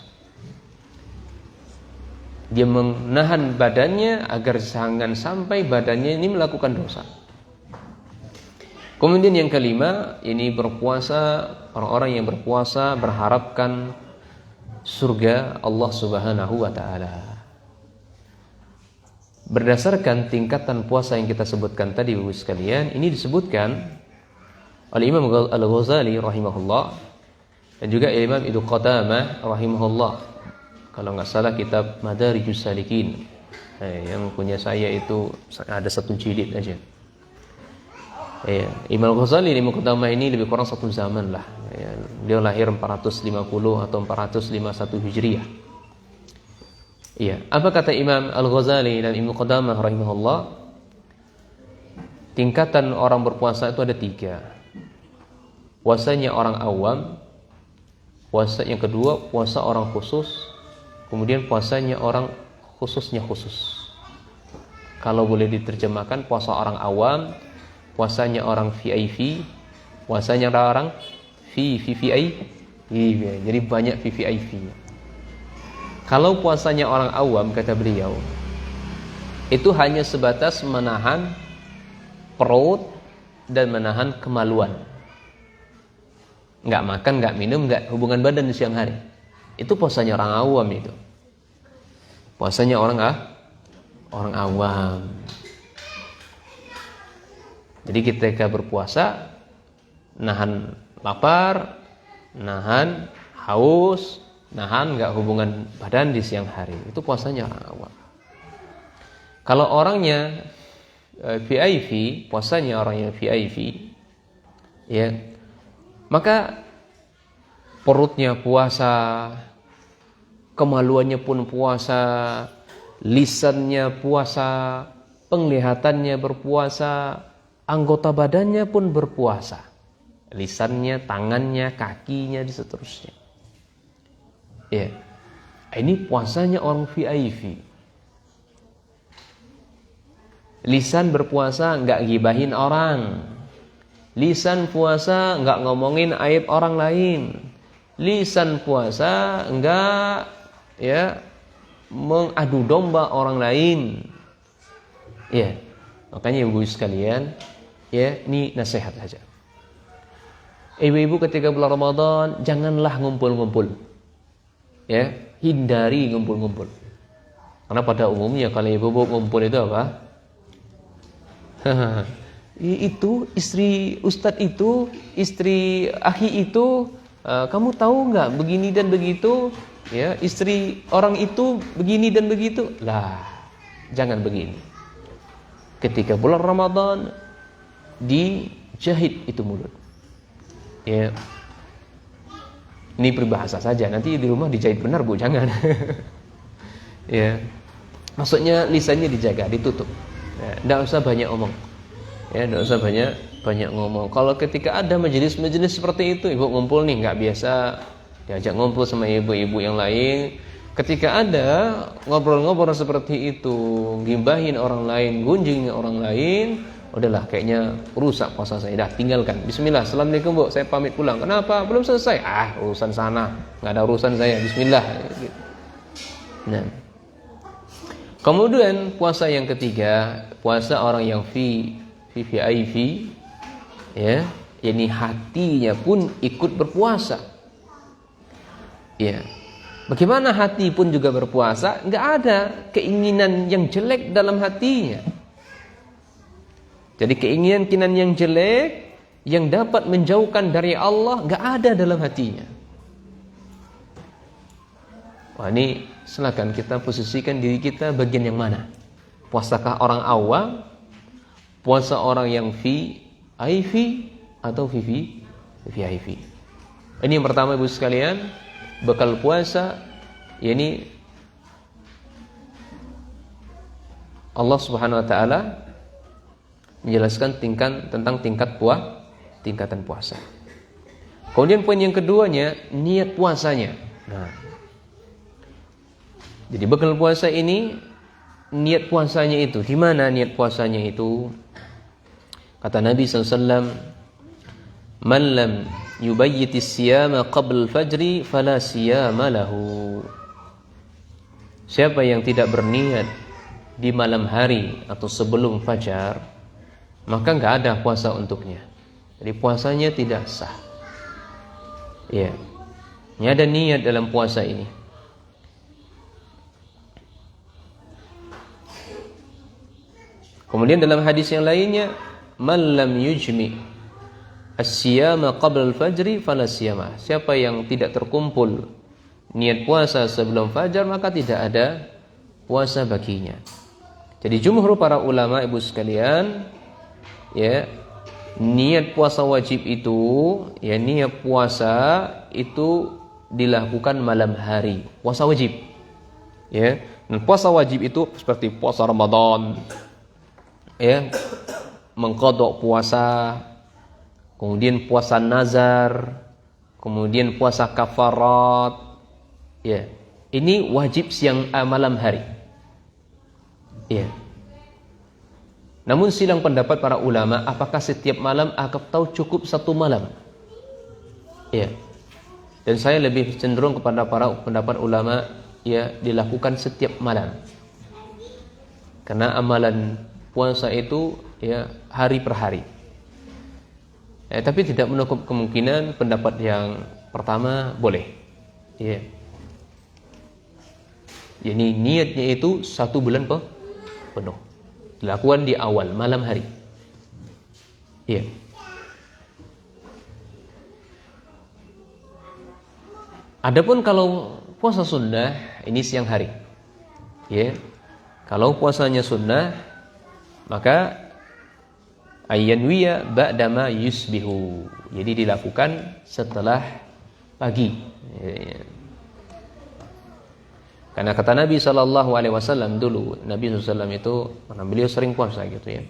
Dia menahan badannya agar jangan sampai badannya ini melakukan dosa. Kemudian yang kelima, ini berpuasa, orang-orang yang berpuasa berharapkan surga Allah Subhanahu wa taala. Berdasarkan tingkatan puasa yang kita sebutkan tadi Bapak sekalian, ini disebutkan oleh Imam Al-Ghazali rahimahullah dan juga Imam Ibnu Qudamah rahimahullah. Kalau nggak salah kitab Madarijus Salikin, yang punya saya itu ada 1 jilid aja. Imam Ghazali di Muqaddamah ini lebih kurang 1 zaman lah. Beliau lahir 450 atau 451 Hijriah. Iya. Apa kata Imam Al-Ghazali dan Ibnu Qudamah rahimahullah? Tingkatan orang berpuasa itu ada 3. Puasanya orang awam, puasa yang kedua puasa orang khusus, kemudian puasanya orang khususnya khusus. Kalau boleh diterjemahkan, puasa orang awam, puasanya orang VIP, puasanya orang VVIP. Jadi banyak VVIP. Kalau puasanya orang awam, kata beliau, itu hanya sebatas menahan perut dan menahan kemaluan. nggak makan, nggak minum, nggak hubungan badan di siang hari. Itu puasanya orang awam itu. Puasanya orang awam. Jadi ketika berpuasa, nahan lapar, nahan haus, nahan nggak hubungan badan di siang hari. Itu puasanya orang awam. Kalau orangnya VIP, puasanya orang yang VIP, ya, maka perutnya puasa, kemaluannya pun puasa, lisannya puasa, penglihatannya berpuasa, anggota badannya pun berpuasa, lisannya, tangannya, kakinya, dan seterusnya. Ya, ini puasanya orang VIP. Lisan berpuasa nggak gibahin orang. Lisan puasa nggak ngomongin aib orang lain. Lisan puasa nggak mengadu domba orang lain. Ya, makanya ibu sekalian, ini nasihat saja. Ibu-ibu ketika bulan Ramadan janganlah ngumpul-ngumpul. Hindari ngumpul-ngumpul. Karena pada umumnya kalau ibu-ibu ngumpul itu apa? Itu istri ustadz itu, istri akhi itu, kamu tahu nggak begini dan begitu, istri orang itu begini dan begitu. Lah, jangan begini. Ketika bulan Ramadan dijahit itu mulut. Ini peribahasa saja, nanti di rumah dijahit benar Bu, jangan. Maksudnya lisannya dijaga, ditutup. Tidak usah banyak ngomong. Tidak usah banyak ngomong. Kalau ketika ada majelis-majelis seperti itu, ibu ngumpul nih, nggak biasa diajak ngumpul sama ibu-ibu yang lain. Ketika ada ngobrol-ngobrol seperti itu, gibahin orang lain, gunjingin orang lain, udahlah kayaknya rusak puasa saya. Dah tinggalkan. Bismillah. Assalamualaikum Bu, saya pamit pulang. Kenapa? Belum selesai. Urusan sana, nggak ada urusan saya. Bismillah. Nah. Kemudian puasa yang ketiga, puasa orang yang VIP, yakni hatinya pun ikut berpuasa. Bagaimana hati pun juga berpuasa? Enggak ada keinginan yang jelek dalam hatinya. Jadi keinginan yang jelek yang dapat menjauhkan dari Allah enggak ada dalam hatinya. Wah, ini silakan kita posisikan diri kita bagian yang mana? Puasakah orang awam? Puasa orang yang VIP atau VIP? Ini yang pertama Ibu sekalian, bekal puasa, yakni Allah Subhanahu wa taala menjelaskan tentang tingkatan puasa. Kemudian poin yang keduanya, niat puasanya. Jadi bekal puasa ini, niat puasanya itu, di mana niat puasanya itu? Kata Nabi SAW, "Man lam yubayyitis siyama qabla al-fajri fala siyama lahu." Siapa yang tidak berniat di malam hari atau sebelum fajar, maka enggak ada puasa untuknya. Jadi puasanya tidak sah. Ini ada niat dalam puasa ini. Kemudian dalam hadis yang lainnya, man lam yujmi as-siyama qabla al-fajri fala siyama. Siapa yang tidak terkumpul niat puasa sebelum fajar, maka tidak ada puasa baginya. Jadi jumhur para ulama Ibu sekalian, niat puasa wajib itu, niat puasa itu dilakukan malam hari. Puasa wajib. Dan puasa wajib itu seperti puasa Ramadan, mengqadha puasa, kemudian puasa nazar, kemudian puasa kafarat. Ini wajib siang malam hari. Namun silang pendapat para ulama, apakah setiap malam atau cukup satu malam? Dan saya lebih cenderung kepada pendapat ulama, dilakukan setiap malam. Karena amalan puasa itu hari per hari. Tapi tidak menutup kemungkinan pendapat yang pertama boleh. Ya. Jadi niatnya itu 1 bulan penuh. Dilakukan di awal malam hari. Ya. Adapun kalau puasa sunnah ini siang hari. Ya. Kalau puasanya sunnah maka ayyanwiya ba'dama yusbihu. Jadi dilakukan setelah pagi. Ya. Karena kata Nabi SAW dulu, Nabi SAW itu, karena beliau sering puasa gitu ya.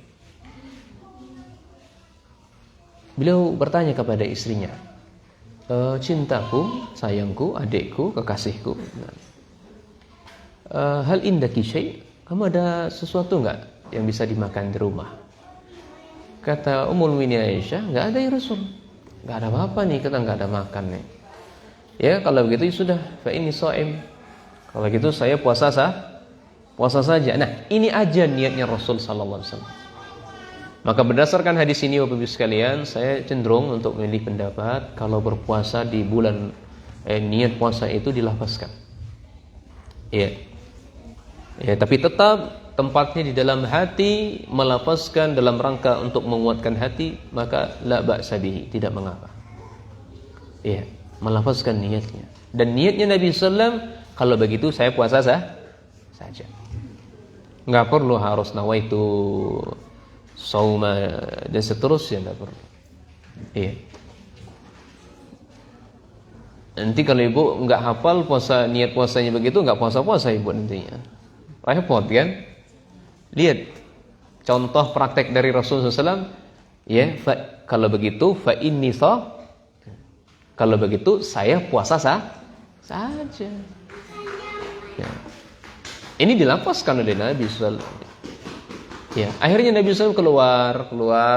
Beliau bertanya kepada istrinya, cintaku, sayangku, adikku, kekasihku, hal indaki syai', kamu ada sesuatu enggak yang bisa dimakan di rumah? Kata Ummul Mukminin Aisyah, enggak ada ya Rasul. Enggak ada apa-apa nih, kita enggak ada makan nih. Ya kalau begitu ya sudah, fa inni shaim. Kalau gitu saya puasa saja. Nah, ini aja niatnya Rasul sallallahu alaihi wasallam. Maka berdasarkan hadis ini Bapak Ibu sekalian, saya cenderung untuk memilih pendapat kalau berpuasa di bulan niat puasa itu dilafazkan. Iya. Ya, tapi tetap tempatnya di dalam hati, melafazkan dalam rangka untuk menguatkan hati, maka la ba'sa bihi, tidak mengapa. Iya, melafazkan niatnya. Dan niatnya Nabi sallallahu kalau begitu saya puasa saja. Enggak perlu harus nawaitu shauma dan seterusnya, enggak perlu. Iya. Nanti kalau ibu enggak hafal puasa, niat puasanya begitu, enggak puasa-puasa ibu nantinya. Repot kan? Lihat contoh praktek dari Rasulullah SAW. Ya, kalau begitu fa inni kalau begitu saya puasa saja. Ya. Ini dilapaskan oleh Nabi SAW. Ya, akhirnya Nabi SAW keluar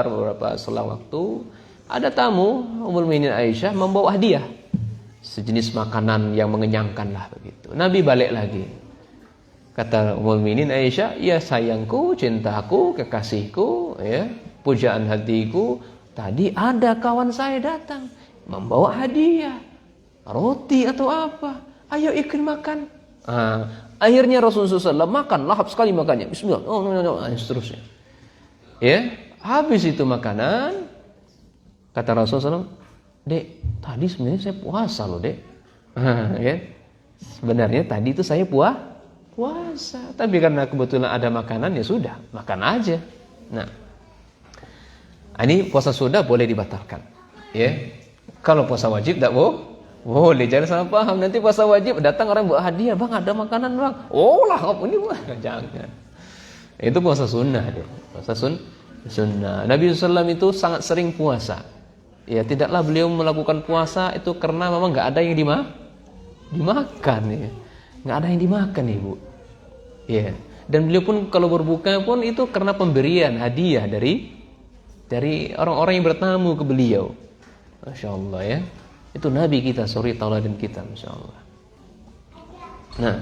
beberapa selang waktu. Ada tamu Ummul Mukminin Aisyah membawa hadiah, sejenis makanan yang mengenyangkan lah begitu. Nabi balik lagi. Kata Ummul Mukminin Aisyah, ya sayangku, cintaku, kekasihku, ya pujaan hatiku. Tadi ada kawan saya datang membawa hadiah, roti atau apa. Ayo ikut makan. Akhirnya Rasulullah SAW makan, lahap sekali makannya. Bismillah. Seterusnya. Ya, habis itu makanan. Kata Rasulullah SAW, Dek, tadi sebenarnya saya puasa loh, Dek. Ya. Sebenarnya tadi itu saya puasa. Tapi karena kebetulan ada makanan, ya sudah, makan aja. Nah, ini puasa sudah boleh dibatalkan. Ya. Kalau puasa wajib tidak boleh, jangan salah paham. Nanti puasa wajib datang orang bawa hadiah, bang ada makanan bang. Oh lah, ini bang, jangan. Itu puasa sunnah dia. Puasa sunnah. Nabi SAW itu sangat sering puasa. Ya tidaklah beliau melakukan puasa itu karena memang nggak ada yang dimakan ya, nggak ada yang dimakan ibu. Ya. Dan beliau pun kalau berbuka pun itu karena pemberian hadiah dari orang-orang yang bertamu ke beliau. Masya Allah ya. Itu Nabi kita, suri tauladan kita, Masya Allah. Nah,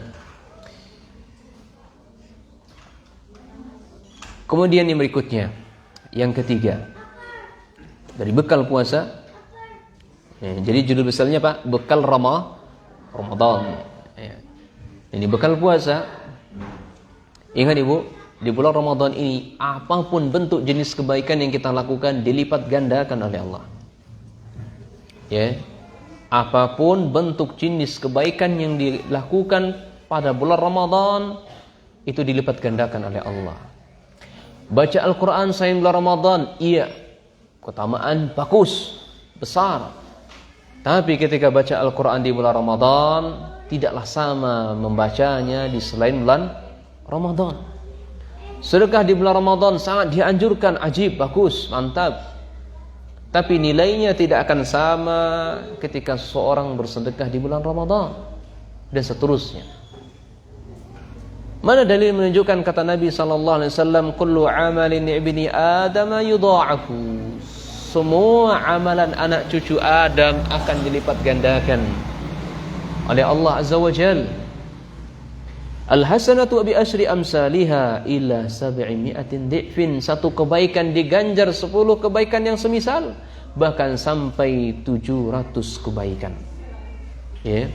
kemudian yang berikutnya, yang ketiga, dari bekal puasa. Ya, jadi judul besarnya Pak, bekal Ramadan. Ya. Ini bekal puasa. Ingat ibu, di bulan Ramadan ini apapun bentuk jenis kebaikan yang kita lakukan dilipat gandakan oleh Allah. Ya. Apapun bentuk jenis kebaikan yang dilakukan pada bulan Ramadan itu dilipat gandakan oleh Allah. Baca Al-Quran selain bulan Ramadan, iya, keutamaan bagus, besar. Tapi ketika baca Al-Quran di bulan Ramadan, tidaklah sama membacanya di selain bulan Ramadan. Sedekah di bulan Ramadan sangat dianjurkan, ajib, bagus, mantap. Tapi nilainya tidak akan sama ketika seseorang bersedekah di bulan Ramadan dan seterusnya. Mana dalil menunjukkan kata Nabi SAW, kullu amalin ibni Adam yudha'afu. Semua amalan anak cucu Adam akan dilipat gandakan oleh Allah Azza wa Jalla. Al-hasanatu bi asyri amsalihha ila 700 dhifin. Satu kebaikan diganjar 10 kebaikan yang semisal, bahkan sampai 700 kebaikan. Ya.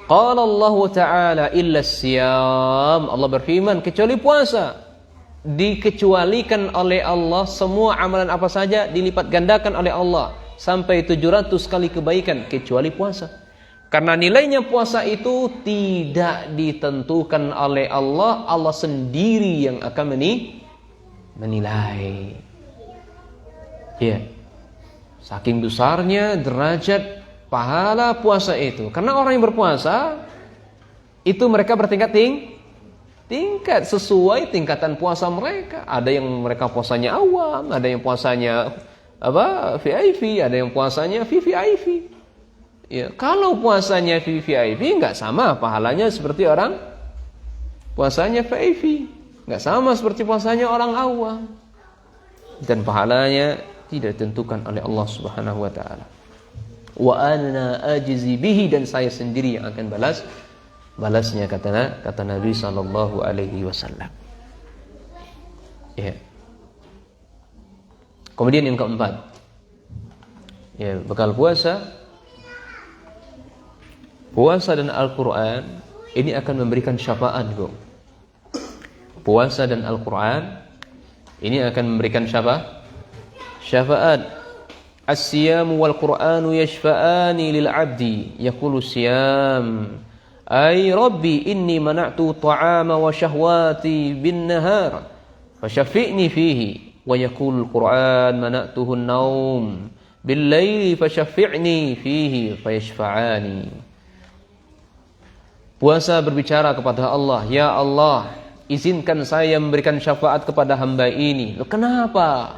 Qala Allah Ta'ala illa siyam. Allah berfirman, kecuali puasa. Dikecualikan oleh Allah semua amalan apa saja dilipat gandakan oleh Allah sampai 700 kali kebaikan kecuali puasa. Karena nilainya puasa itu tidak ditentukan oleh Allah, Allah sendiri yang akan menilai. Ya. Saking besarnya derajat pahala puasa itu. Karena orang yang berpuasa itu mereka tingkat sesuai tingkatan puasa mereka. Ada yang mereka puasanya awam, ada yang puasanya VIP, ada yang puasanya VVIP. Ya, kalau puasanya VVIP enggak sama pahalanya seperti orang puasanya VIP. Enggak sama seperti puasanya orang awam. Dan pahalanya tidak ditentukan oleh Allah Subhanahu wa taala. Wa ana ajzi bihi, dan saya sendiri yang akan balasnya, kata Nabi sallallahu alaihi wasallam. Ya. Kemudian yang keempat, ya, bekal puasa dan Al-Qur'an ini akan memberikan syafaat, bro. Puasa dan Al-Qur'an ini akan memberikan syafaat. As-siyam wal Qur'anu yashfa'ani lil 'abdi yaqulu siyam ay rabbi inni mana'tu ta'ama wa syahwati bin nahar fasyafi'ni fihi, wa yaqulu al-Qur'an mana'tuhu an-naum bil laili fasyafi'ni fihi fayashfa'ani. Puasa berbicara kepada Allah, ya Allah, izinkan saya memberikan syafaat kepada hamba ini. Loh, kenapa?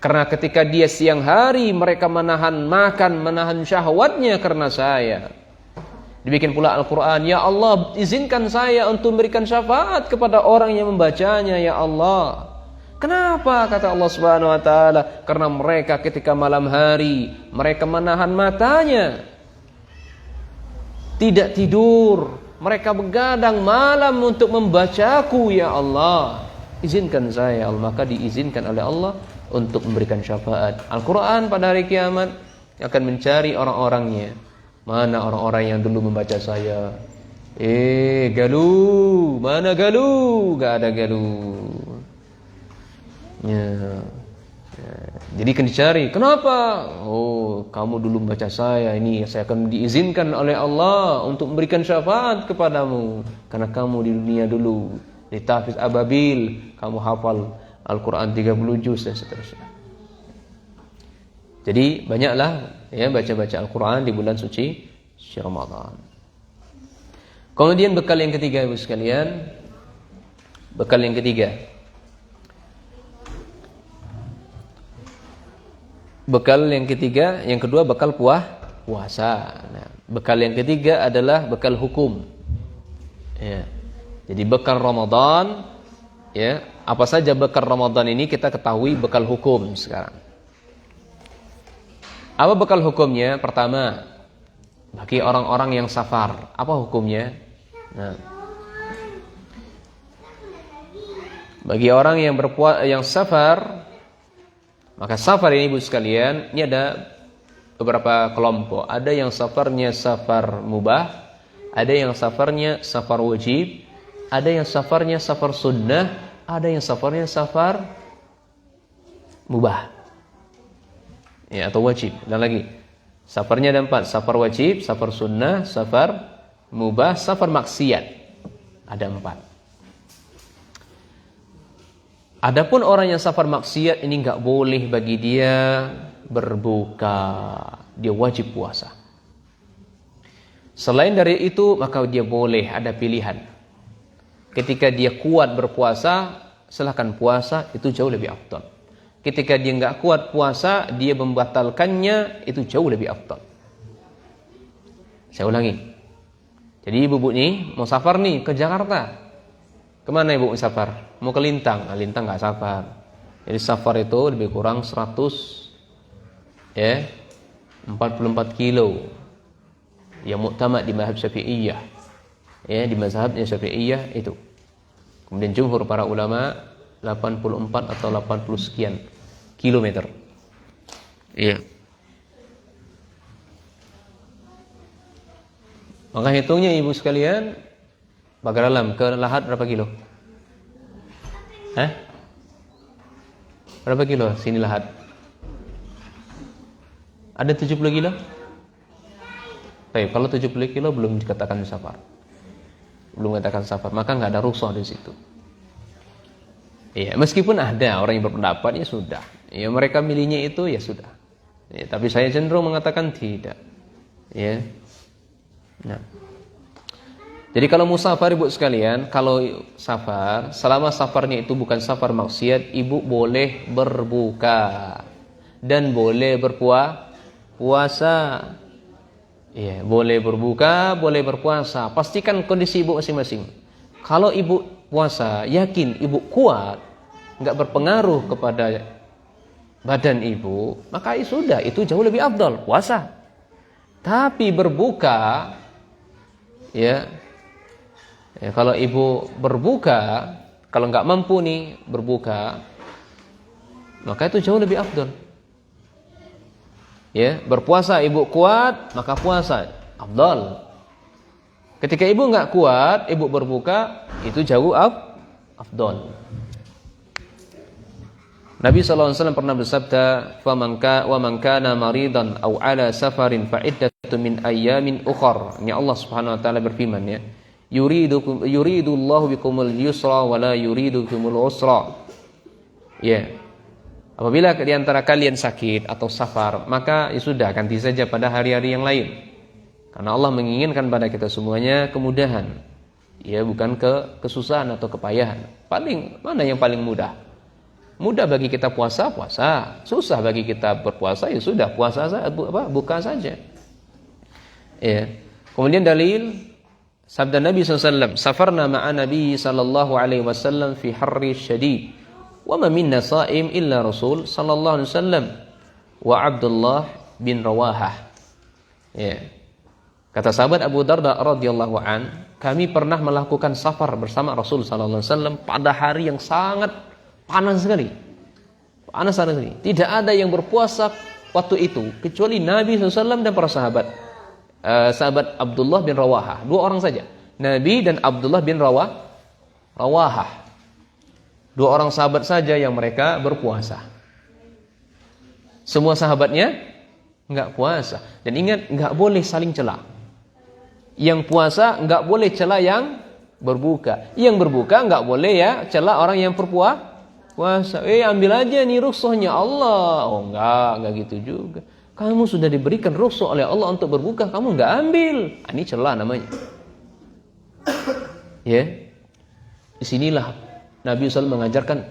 Karena ketika dia siang hari mereka menahan makan, menahan syahwatnya karena saya. Dibikin pula Al-Quran, ya Allah, izinkan saya untuk memberikan syafaat kepada orang yang membacanya, ya Allah. Kenapa? Kata Allah Subhanahu wa taala, karena mereka ketika malam hari mereka menahan matanya, tidak tidur, mereka begadang malam untuk membacaku, ya Allah. Izinkan saya, Allah. Maka diizinkan oleh Allah untuk memberikan syafaat. Al-Quran pada hari kiamat akan mencari orang-orangnya. Mana orang-orang yang dulu membaca saya? Galuh, mana galuh? Gak ada galuh. Ya. Jadi akan dicari. Kenapa? Oh, kamu dulu membaca saya. Ini saya akan diizinkan oleh Allah untuk memberikan syafaat kepadamu. Karena kamu di dunia dulu di tahfiz ababil, kamu hafal Al-Quran 30 juz dan seterusnya. Jadi banyaklah ya baca-baca Al-Quran di bulan suci Ramadan. Kemudian bekal yang ketiga, Ibu sekalian. Bekal yang ketiga. Bekal yang ketiga, yang kedua bekal puasa. Nah, bekal yang ketiga adalah bekal hukum. Ya. Jadi bekal Ramadan, ya, apa saja bekal Ramadan ini kita ketahui bekal hukum sekarang. Apa bekal hukumnya? Pertama, bagi orang-orang yang safar, apa hukumnya? Nah, bagi orang yang safar, maka safar ini, Ibu sekalian, ini ada beberapa kelompok. Ada yang safarnya safar mubah, ada yang safarnya safar wajib, ada yang safarnya safar sunnah, ada yang safarnya safar mubah, ya, atau wajib. Dan lagi, safarnya ada 4, safar wajib, safar sunnah, safar mubah, safar maksiat. Ada 4. Adapun orang yang safar maksiat ini enggak boleh bagi dia berbuka. Dia wajib puasa. Selain dari itu, maka dia boleh, ada pilihan. Ketika dia kuat berpuasa, silakan puasa, itu jauh lebih afdal. Ketika dia enggak kuat puasa, dia membatalkannya, itu jauh lebih afdal. Saya ulangi. Jadi ibu-ibu nih mau safar nih ke Jakarta. Kemana ibu safar? Mau ke Lintang. Nah, Lintang nggak safar. Jadi safar itu lebih kurang 100 ya 44 kilo. Yang muktamad di mazhab Syafi'iyah. Ya, di mazhabnya Syafi'iyah itu. Kemudian jumhur para ulama 84 atau 80 sekian kilometer. Iya. Maka hitungnya ibu sekalian, pagar alam ke Lahat berapa kilo? Berapa kilo sini Lahat? Ada 70 kilo? Baik, kalau 70 kilo belum dikatakan safar. Belum dikatakan safar, maka nggak ada rukhsah di situ. Ya, meskipun ada orang yang berpendapat ya sudah. Ya, mereka milihnya itu ya sudah. Ya, tapi saya cenderung mengatakan tidak. Ya. Nah. Jadi kalau musafar ibu sekalian, kalau safar, selama safarnya itu bukan safar maksiat, ibu boleh berbuka dan boleh puasa. Ya, boleh berbuka, boleh berpuasa. Pastikan kondisi ibu masing-masing. Kalau ibu puasa, yakin ibu kuat, nggak berpengaruh kepada badan ibu, maka sudah, itu jauh lebih afdal puasa. Tapi berbuka, ya kalau ibu berbuka, kalau nggak mampu nih berbuka, maka itu jauh lebih afdal. Ya, berpuasa ibu kuat, maka puasa afdal. Ketika ibu nggak kuat, ibu berbuka, itu jauh afdal. Nabi SAW pernah bersabda, "Wa man kana maridan aw ala safarin fa iddatun min ayyamin ukhar." Ini Allah Subhanahu wa taala berfirman ya. Yuridullahu bikumul yusra wa la yuridu bikumul usra. Ya. Apabila di antara kalian sakit atau safar, maka ya sudah, ganti saja pada hari-hari yang lain. Karena Allah menginginkan pada kita semuanya kemudahan. Ya, bukan kesusahan atau kepayahan. Mana yang paling mudah? Mudah bagi kita puasa. Susah bagi kita berpuasa, ya sudah, buka saja. Ya. Kemudian dalil sabda Nabi SAW, "Safarna ma'a Nabi sallallahu alaihi wasallam fi harri syadid. Wa ma minna sha'im illa Rasul sallallahu alaihi wasallam wa Abdullah bin Rawahah." Ya. Kata sahabat Abu Darda radhiyallahu an, kami pernah melakukan safar bersama Rasul sallallahu alaihi wasallam pada hari yang sangat panas sekali. Panas sekali. Tidak ada yang berpuasa waktu itu kecuali Nabi SAW dan para sahabat. Sahabat Abdullah bin Rawahah, 2 orang saja. Nabi dan Abdullah bin Rawahah. 2 orang sahabat saja yang mereka berpuasa. Semua sahabatnya enggak puasa. Dan ingat, enggak boleh saling cela. Yang puasa enggak boleh cela yang berbuka. Yang berbuka enggak boleh ya cela orang yang puasa. Ambil aja nih rukhsahnya Allah. Oh enggak gitu juga. Kamu sudah diberikan rukhsah oleh Allah untuk berbuka, kamu enggak ambil. Ini celah namanya. Ya. Disinilah Nabi SAW mengajarkan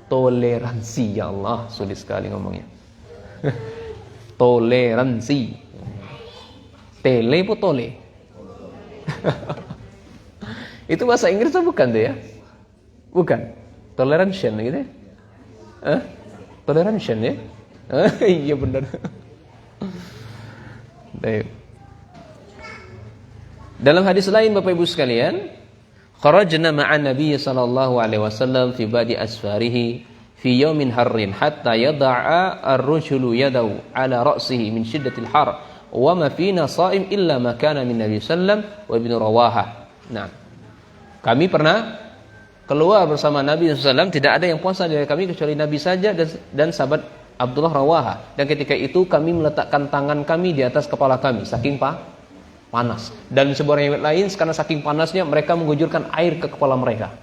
toleransi. Ya Allah, sulit sekali ngomongnya. Toleransi. Tele apa tole? Itu bahasa Inggris atau bukan tuh ya? Bukan. Toleration gitu ya? Toleration ya? Iya benar. Baik. Dalam hadis lain Bapak Ibu sekalian, kharajna ma'an Nabi sallallahu alaihi wasallam fi badi asfarihi fi yawmin harrin hatta yada'a ar-rajulu yadahu ala ra'sihi min shiddatil har wa ma fina sha'im illa ma kana min Nabi sallam wa ibnu Rawahah. Nah, kami pernah keluar bersama Nabi SAW, tidak ada yang puasa dari kami kecuali Nabi saja dan sahabat Abdullah Rawahah. Dan ketika itu kami meletakkan tangan kami di atas kepala kami, saking panas. Dan sebuah riwayat lain, karena saking panasnya mereka menggujurkan air ke kepala mereka.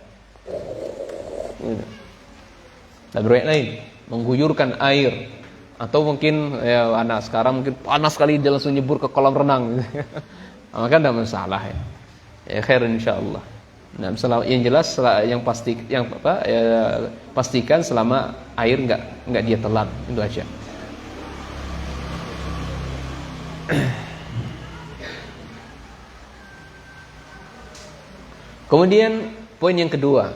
Dan riwayat lain, mengguyurkan air. Atau mungkin ya anak sekarang mungkin panas sekali dia langsung nyebur ke kolam renang. Maka tidak masalah ya. Ya khair insyaallah. Nah, yang jelas pastikan selama air enggak dia telan, itu aja. Kemudian poin yang kedua.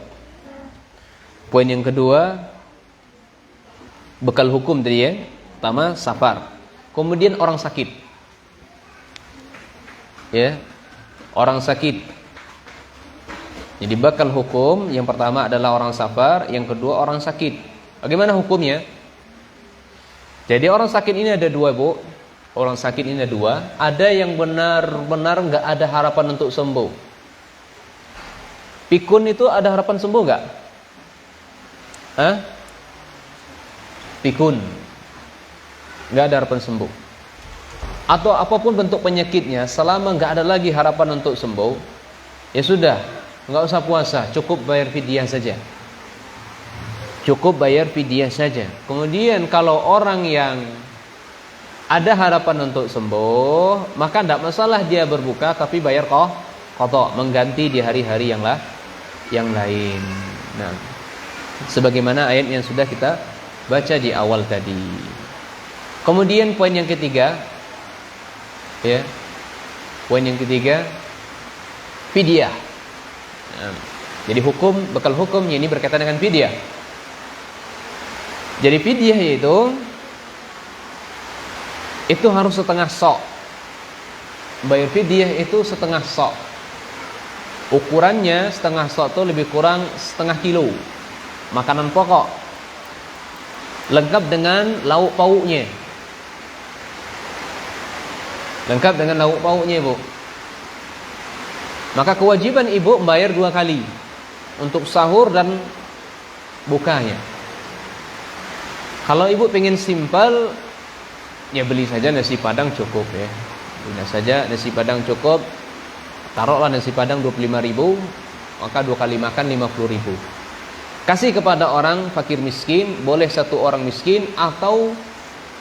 Bekal hukum tadi ya. Pertama safar. Kemudian orang sakit. ya, orang sakit. Jadi bakal hukum yang pertama adalah orang safar, yang kedua orang sakit. Bagaimana hukumnya? Jadi orang sakit ini ada dua, Bu. Orang sakit ini ada dua. Ada yang benar-benar nggak ada harapan untuk sembuh. Pikun itu ada harapan sembuh nggak? Hah? Pikun nggak ada harapan sembuh. Atau apapun bentuk penyakitnya, selama nggak ada lagi harapan untuk sembuh, ya sudah, nggak usah puasa, cukup bayar fidyah saja. Cukup bayar fidyah saja. Kemudian kalau orang yang ada harapan untuk sembuh, maka tidak masalah dia berbuka, tapi bayar qadha, mengganti di hari-hari yang lain. Nah, sebagaimana ayat yang sudah kita baca di awal tadi. Kemudian poin yang ketiga, ya, poin yang ketiga, fidyah. Nah, jadi bekal hukumnya ini berkaitan dengan fidyah. Jadi fidyah itu harus setengah sok. Bayar fidyah itu setengah sok. Ukurannya setengah sok itu lebih kurang setengah kilo. Makanan pokok, lengkap dengan lauk pauknya. Lengkap dengan lauk pauknya, Bu. Maka kewajiban ibu membayar 2 kali, untuk sahur dan bukanya. Kalau ibu pengen simpel, ya beli saja nasi padang cukup, ya. Beli saja nasi padang cukup. Taruhlah nasi padang 25.000, maka 2 kali makan 50.000. Kasih kepada orang fakir miskin, boleh 1 orang miskin atau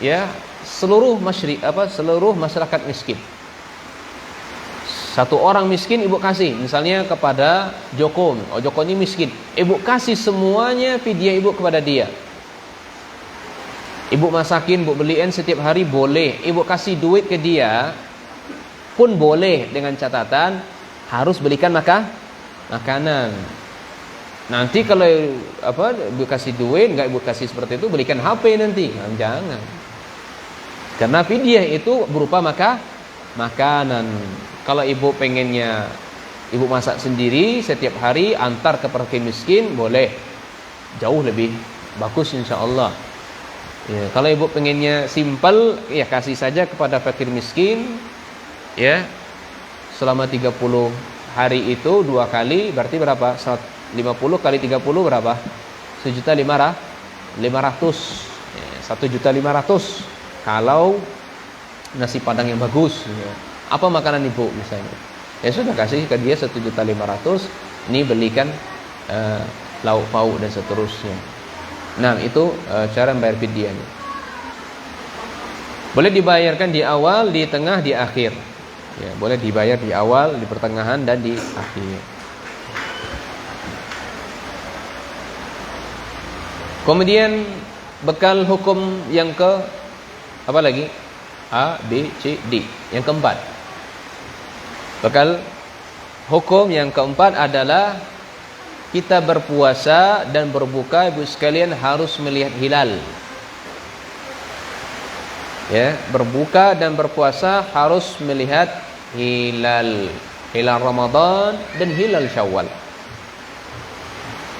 ya seluruh masyarakat miskin. 1 orang miskin ibu kasih, misalnya kepada Joko. Oh, Joko ini miskin, ibu kasih semuanya fidyah ibu kepada dia. Ibu masakin, ibu beliin setiap hari boleh. Ibu kasih duit ke dia pun boleh, dengan catatan harus belikan makanan. Nanti kalau ibu kasih duit, enggak ibu kasih seperti itu, belikan HP nanti. Jangan. Karena fidyah itu berupa makanan. Kalau ibu pengennya ibu masak sendiri setiap hari antar ke fakir miskin, boleh. Jauh lebih bagus insyaallah. Ya, kalau ibu pengennya simpel, ya kasih saja kepada fakir miskin. Ya. Selama 30 hari itu 2 kali, berarti berapa? 50 kali 30 berapa? 1.500.000. 1.500.000 kalau nasi padang yang bagus, ya. Apa makanan ibu misalnya? Ya sudah, kasih ke dia 1.500.000. Ini belikan lauk pauk dan seterusnya. Nah, itu cara membayar fidyahnya. Boleh dibayarkan di awal, di tengah, di akhir. Ya, boleh dibayar di awal, di pertengahan dan di akhir. Kemudian bekal hukum yang ke apa lagi? A, B, C, D. Yang keempat. Bekal hukum yang keempat adalah kita berpuasa dan berbuka, ibu sekalian, harus melihat hilal. Ya, berbuka dan berpuasa harus melihat hilal Ramadan dan hilal Syawal.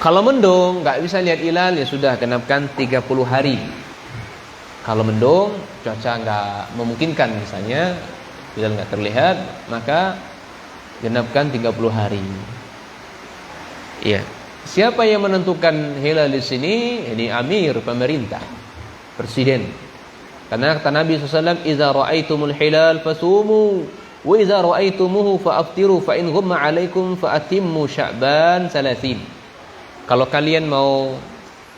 Kalau mendung nggak bisa lihat hilal, ya sudah, genapkan 30 hari. Kalau mendung, cuaca nggak memungkinkan, misalnya hilal nggak terlihat, maka genapkan 30 hari. Iya. Siapa yang menentukan hilal di sini? Ini amir, pemerintah, presiden. Karena kata Nabi SAW, "Idza ra'aitumul hilal fasumu, wa idza ra'aitumuhu fa'aftiru, fa in ghumma 'alaikum fa'atimmu Sya'ban 30." Kalau kalian mau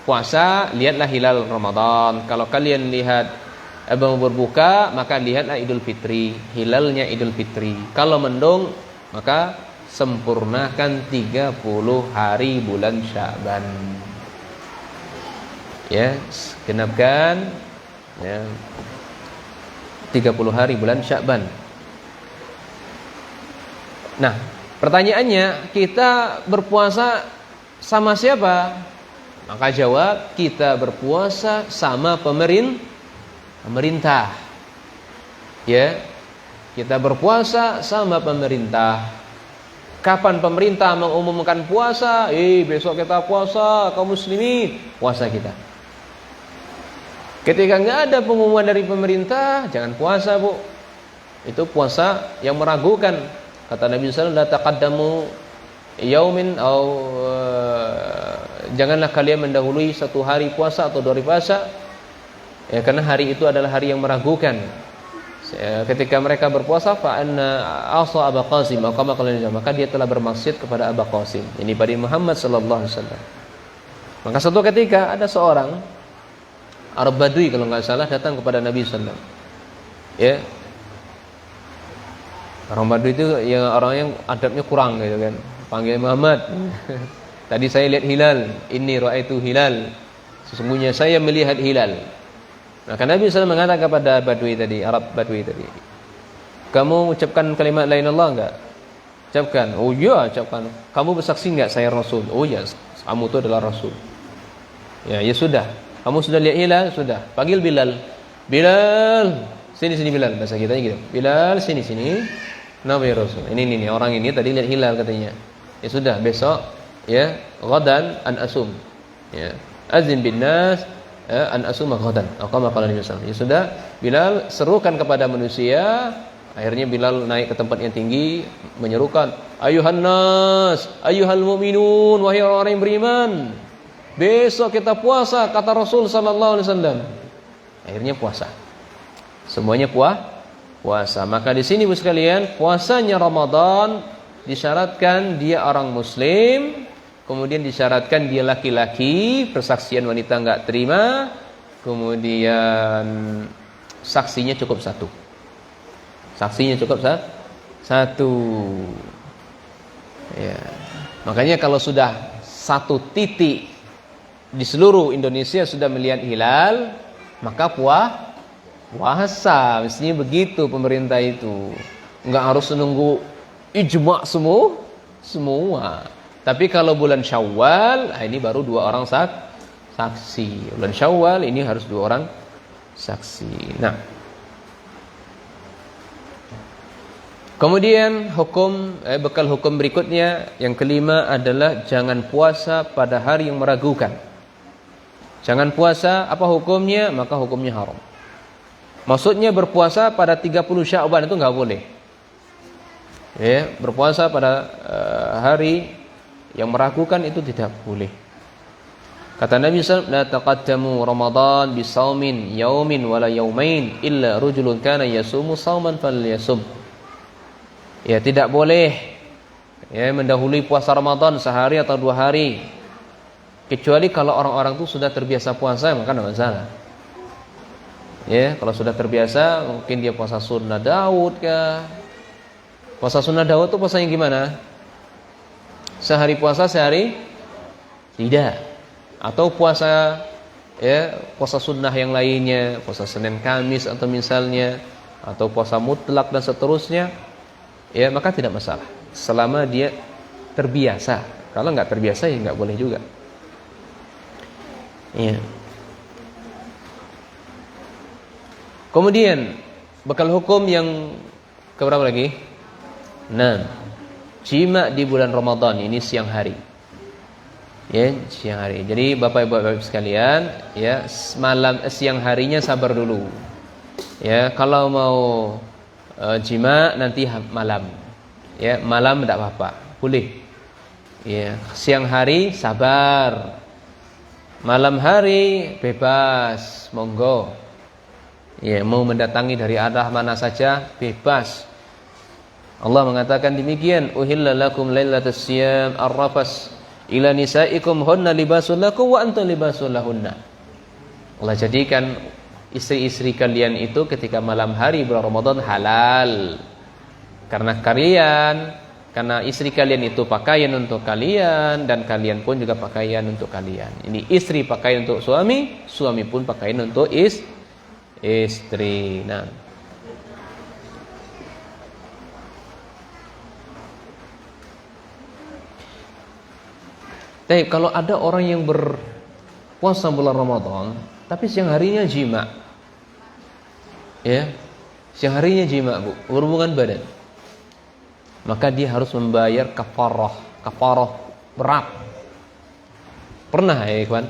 puasa, lihatlah hilal Ramadan. Kalau kalian lihat mau berbuka, maka lihatlah Idul Fitri, hilalnya Idul Fitri. Kalau mendung, maka sempurnakan 30 hari bulan Sya'ban. Ya, genapkan ya 30 hari bulan Sya'ban. Nah, pertanyaannya, kita berpuasa sama siapa? Maka jawab, kita berpuasa sama pemerintah. Ya. Kita berpuasa sama pemerintah. Kapan pemerintah mengumumkan puasa, besok kita puasa, kaum muslimin, puasa kita. Ketika nggak ada pengumuman dari pemerintah, jangan puasa, Bu. Itu puasa yang meragukan. Kata Nabi SAW, la taqaddamu yaumin janganlah kalian mendahului satu hari puasa atau 2 hari puasa. Ya, karena hari itu adalah hari yang meragukan. Ketika mereka berpuasa, asa Aba Qasim, maka dia telah bermaksud kepada Aba Qasim. Ini pada Muhammad sallallahu alaihi wasallam. Maka suatu ketika ada seorang Arab Badui kalau nggak salah datang kepada Nabi sallallahu alaihi wasallam. Ya. Orang Badui itu yang orang yang adabnya kurang gitu kan. Panggil Muhammad. Tadi saya lihat hilal, inni ra'aitu hilal. Sesungguhnya saya melihat hilal. Maka Nabi SAW mengatakan kepada Badui tadi, Arab Badui tadi, kamu ucapkan kalimat la ilaha illallah enggak? Ucapkan. Oh iya, ucapkan. Kamu bersaksi enggak saya Rasul? Oh iya, kamu itu adalah Rasul. Ya sudah. Kamu sudah lihat hilal? Sudah. Panggil Bilal. Bilal, sini Bilal, bahasa kita gitu. Bilal, sini. Nabi Rasul. Ini orang ini tadi lihat hilal katanya. Ya sudah, besok ya ghadan an asum. Ya. Azin bin nas an asuma ghadan. Aqama qala Nabi sallallahu alaihi wasallam. Ya sudah, Bilal serukan kepada manusia. Akhirnya Bilal naik ke tempat yang tinggi menyerukan, "Ayuhan nas, ayuhal mu'minun, wahai orang yang beriman. Besok kita puasa," kata Rasul sallallahu alaihi wasallam. Akhirnya puasa. Semuanya puasa. Maka di sini Bos sekalian, puasanya Ramadan disyaratkan dia orang muslim. Kemudian disyaratkan dia laki-laki, persaksian wanita enggak terima. Kemudian saksinya cukup satu. Satu. Ya. Makanya kalau sudah satu titik di seluruh Indonesia sudah melihat hilal, maka puasa. Mestinya begitu pemerintah itu. Enggak harus menunggu ijma' semua. Tapi kalau bulan Syawal, ini baru 2 orang saksi. Bulan Syawal ini harus 2 orang saksi. Nah, kemudian bekal hukum berikutnya yang kelima adalah jangan puasa pada hari yang meragukan. Jangan puasa, apa hukumnya? Maka hukumnya haram. Maksudnya berpuasa pada 30 Sya'ban itu enggak boleh. Ya, berpuasa pada hari yang meragukan itu tidak boleh. Kata Nabi SAW, la taqaddamu Ramadan bisaumin yaumin wala yaumain illa rajulun kana yasumu sauman falyasum. Ya, tidak boleh ya mendahului puasa Ramadan sehari atau 2 hari. Kecuali kalau orang-orang itu sudah terbiasa puasa, maka tidak masalah. Ya, kalau sudah terbiasa, mungkin dia puasa sunnah Daud kah? Puasa sunnah Daud itu puasanya gimana? Sehari puasa, sehari tidak. Atau puasa sunnah yang lainnya, puasa Senin Kamis atau misalnya, atau puasa mutlak dan seterusnya, ya maka tidak masalah selama dia terbiasa. Kalau nggak terbiasa ya nggak boleh juga. Ya. Kemudian bekal hukum yang keberapa lagi? 6. Jima di bulan Ramadan ini siang hari. Ya, siang hari. Jadi Bapak Ibu sekalian, ya, siang harinya sabar dulu. Ya, kalau mau jima nanti malam. Ya, malam tidak apa-apa, boleh. Ya, siang hari sabar. Malam hari bebas, monggo. Ya, mau mendatangi dari arah mana saja bebas. Allah mengatakan demikian, uhilla lakum lailatas siyam arrafas ila nisaikum hunna libasul lakum wa antum libasul lahunna. Allah jadikan istri-istri kalian itu ketika malam hari bulan Ramadan halal. Karena istri kalian itu pakaian untuk kalian dan kalian pun juga pakaian untuk kalian. Ini istri pakaian untuk suami, suami pun pakaian untuk istri. Nah, tapi kalau ada orang yang berpuasa bulan Ramadan, tapi siang harinya jima, ya, siang harinya jima, Bu, berhubungan badan, maka dia harus membayar kafarah berat. Pernah ya ikhwan,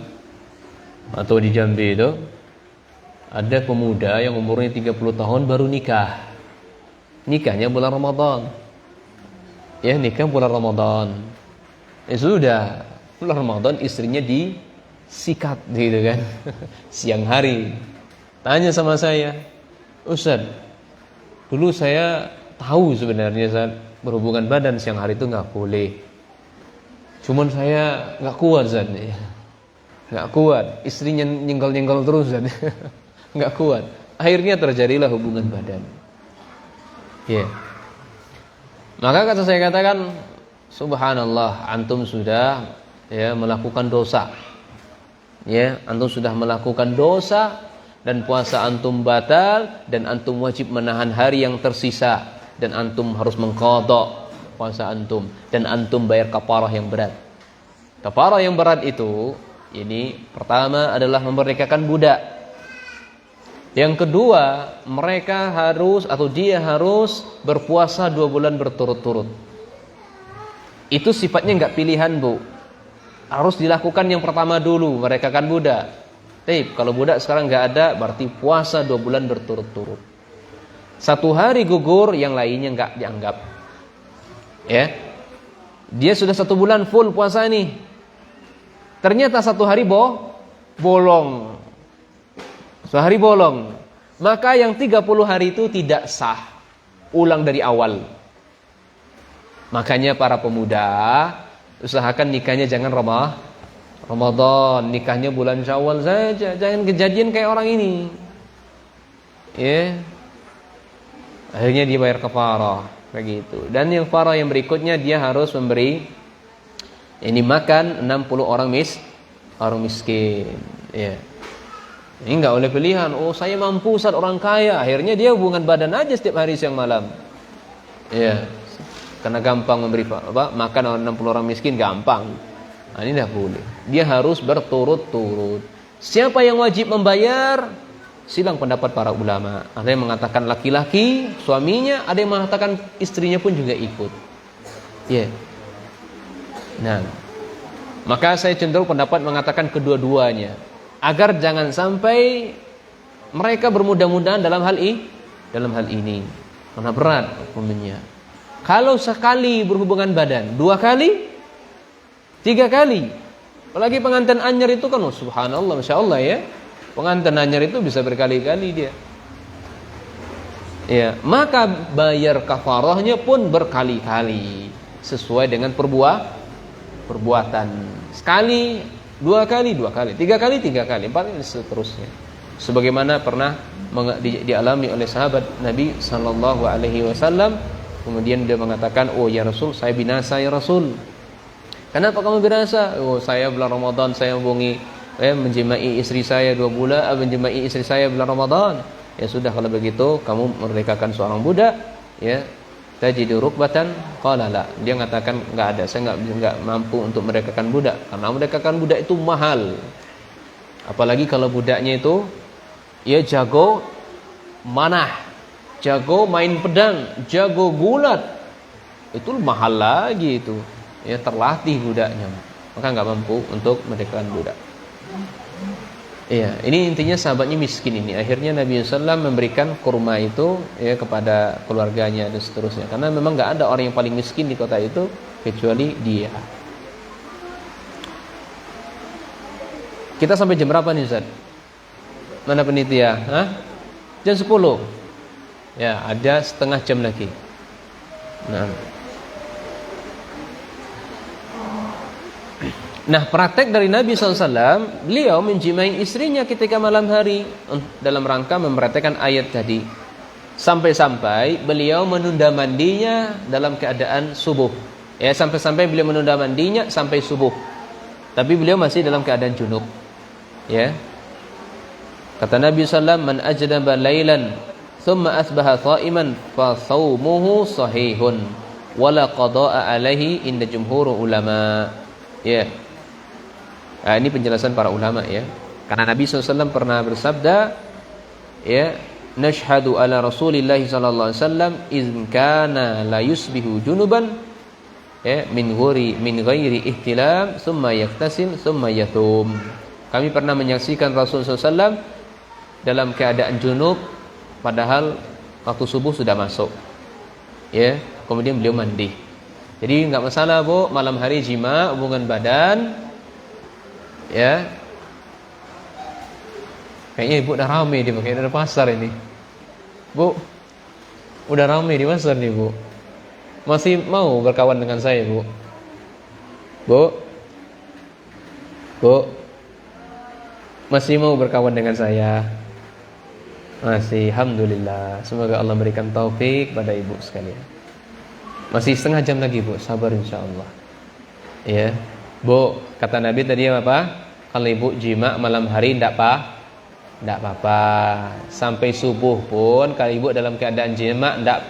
atau di Jambi itu ada pemuda yang umurnya 30 tahun baru nikah. Nikahnya bulan Ramadan. Ya, nikah bulan Ramadan. Sudah bulan Ramadan istrinya disikat gitu kan. Siang hari. Tanya sama saya, "Ustaz, dulu saya tahu sebenarnya saat berhubungan badan siang hari itu nggak boleh. Cuman saya nggak kuat Ustaz." Nggak kuat, istrinya nyenggol-nyenggol terus Ustaz. Nggak kuat. Akhirnya terjadilah hubungan badan. Ya. Maka kata saya katakan, subhanallah, antum sudah melakukan dosa. Ya, antum sudah melakukan dosa dan puasa antum batal dan antum wajib menahan hari yang tersisa dan antum harus mengqadha puasa antum dan antum bayar kafarah yang berat. Kafarah yang berat itu ini pertama adalah memerdekakan budak. Yang kedua, dia harus berpuasa 2 bulan berturut-turut. Itu sifatnya enggak pilihan, Bu. Harus dilakukan yang pertama dulu, merekakan budak. Tapi kalau budak sekarang enggak ada, berarti puasa 2 bulan berturut-turut. 1 hari gugur, yang lainnya enggak dianggap. Ya. Dia sudah 1 bulan full puasa nih. Ternyata 1 hari bolong. Sehari bolong, maka yang 30 hari itu tidak sah. Ulang dari awal. Makanya para pemuda, usahakan nikahnya jangan Ramadan, nikahnya bulan Syawal saja. Jangan kejadian kayak orang ini. Ya. Akhirnya dia bayar kafarah kayak gitu. Dan yang kafarah yang berikutnya dia harus memberi makan 60 orang miskin. Ya. Ini enggak oleh pilihan. Oh, saya mampu Ustaz, orang kaya. Akhirnya dia hubungan badan aja setiap hari siang malam. Ya. Karena gampang memberi makan 60 orang miskin gampang. Nah, ini enggak boleh. Dia harus berturut-turut. Siapa yang wajib membayar? Silang pendapat para ulama. Ada yang mengatakan laki-laki, suaminya, ada yang mengatakan istrinya pun juga ikut. Ya. Nah, maka saya cenderung pendapat mengatakan kedua-duanya. Agar jangan sampai mereka bermudah-mudahan dalam hal ini. Karena berat hukumnya. Kalau sekali berhubungan badan, 2 kali, 3 kali. Apalagi pengantin anyar itu kan, subhanallah, masya Allah ya. Pengantin anyar itu bisa berkali-kali dia. Ya, maka bayar kafarahnya pun berkali-kali sesuai dengan perbuatan. Sekali, 2 kali, 2 kali, 3 kali, 3 kali, 4 kali, seterusnya. Sebagaimana pernah dialami oleh sahabat Nabi sallallahu alaihi wasallam, kemudian dia mengatakan, "Oh ya Rasul, saya binasa ya Rasul." "Kenapa kamu binasa?" "Oh, saya bulan Ramadan saya menjimai istri saya 2 bulan, menjimai istri saya bulan Ramadan." "Ya sudah, kalau begitu kamu merdekakan seorang budak, ya. Tajidu rukbatan?" Qala la. Dia mengatakan enggak ada, saya enggak mampu untuk merdekakan budak karena merdekakan budak itu mahal. Apalagi kalau budaknya itu jago manah, jago main pedang, jago gulat. Itu mahal lagi itu. Ya, terlatih budaknya. Maka enggak mampu untuk merdekakan budak. Iya, ini intinya sahabatnya miskin ini. Akhirnya Nabi SAW memberikan kurma itu kepada keluarganya dan seterusnya. Karena memang nggak ada orang yang paling miskin di kota itu kecuali dia. Kita sampai jam berapa nih Ustaz? Mana penitia? Jam 10. Ya, ada setengah jam lagi. Nah, praktek dari Nabi SAW, beliau menjimai istrinya ketika malam hari dalam rangka mempraktekkan ayat tadi. Sampai-sampai beliau menunda mandinya dalam keadaan subuh. Ya, sampai-sampai beliau menunda mandinya sampai subuh. Tapi beliau masih dalam keadaan junub. Ya. Kata Nabi SAW, "Man ajdaba lailan, thumma asbaha sha'iman, fa shaumuhu sahihun, wala qada'a alaihi inda jumhur ulama." Ya. Nah, ini penjelasan para ulama ya. Karena Nabi SAW pernah bersabda, ya, nashhadu ala Rasulillah sallallahu alaihi wasallam in kana la yusbihu junuban min ghairi ihtilam thumma yaktasil thumma yathum. Kami pernah menyaksikan Rasulullah SAW dalam keadaan junub padahal waktu subuh sudah masuk. Ya, kemudian beliau mandi. Jadi enggak masalah, Bu, malam hari jima hubungan badan. Ya. Kayaknya Ibu udah rame di pakai pasar ini. Bu, udah rame di pasar nih, Bu. Masih mau berkawan dengan saya, Bu? Bu? Bu? Masih mau berkawan dengan saya? Masih, alhamdulillah. Semoga Allah berikan taufik pada Ibu sekalian. Masih setengah jam lagi, Bu. Sabar insyaallah. Ya. Bu, kata Nabi tadi apa? Kalau Ibu jima malam hari enggak apa-apa. Sampai subuh pun kalau Ibu dalam keadaan jima enggak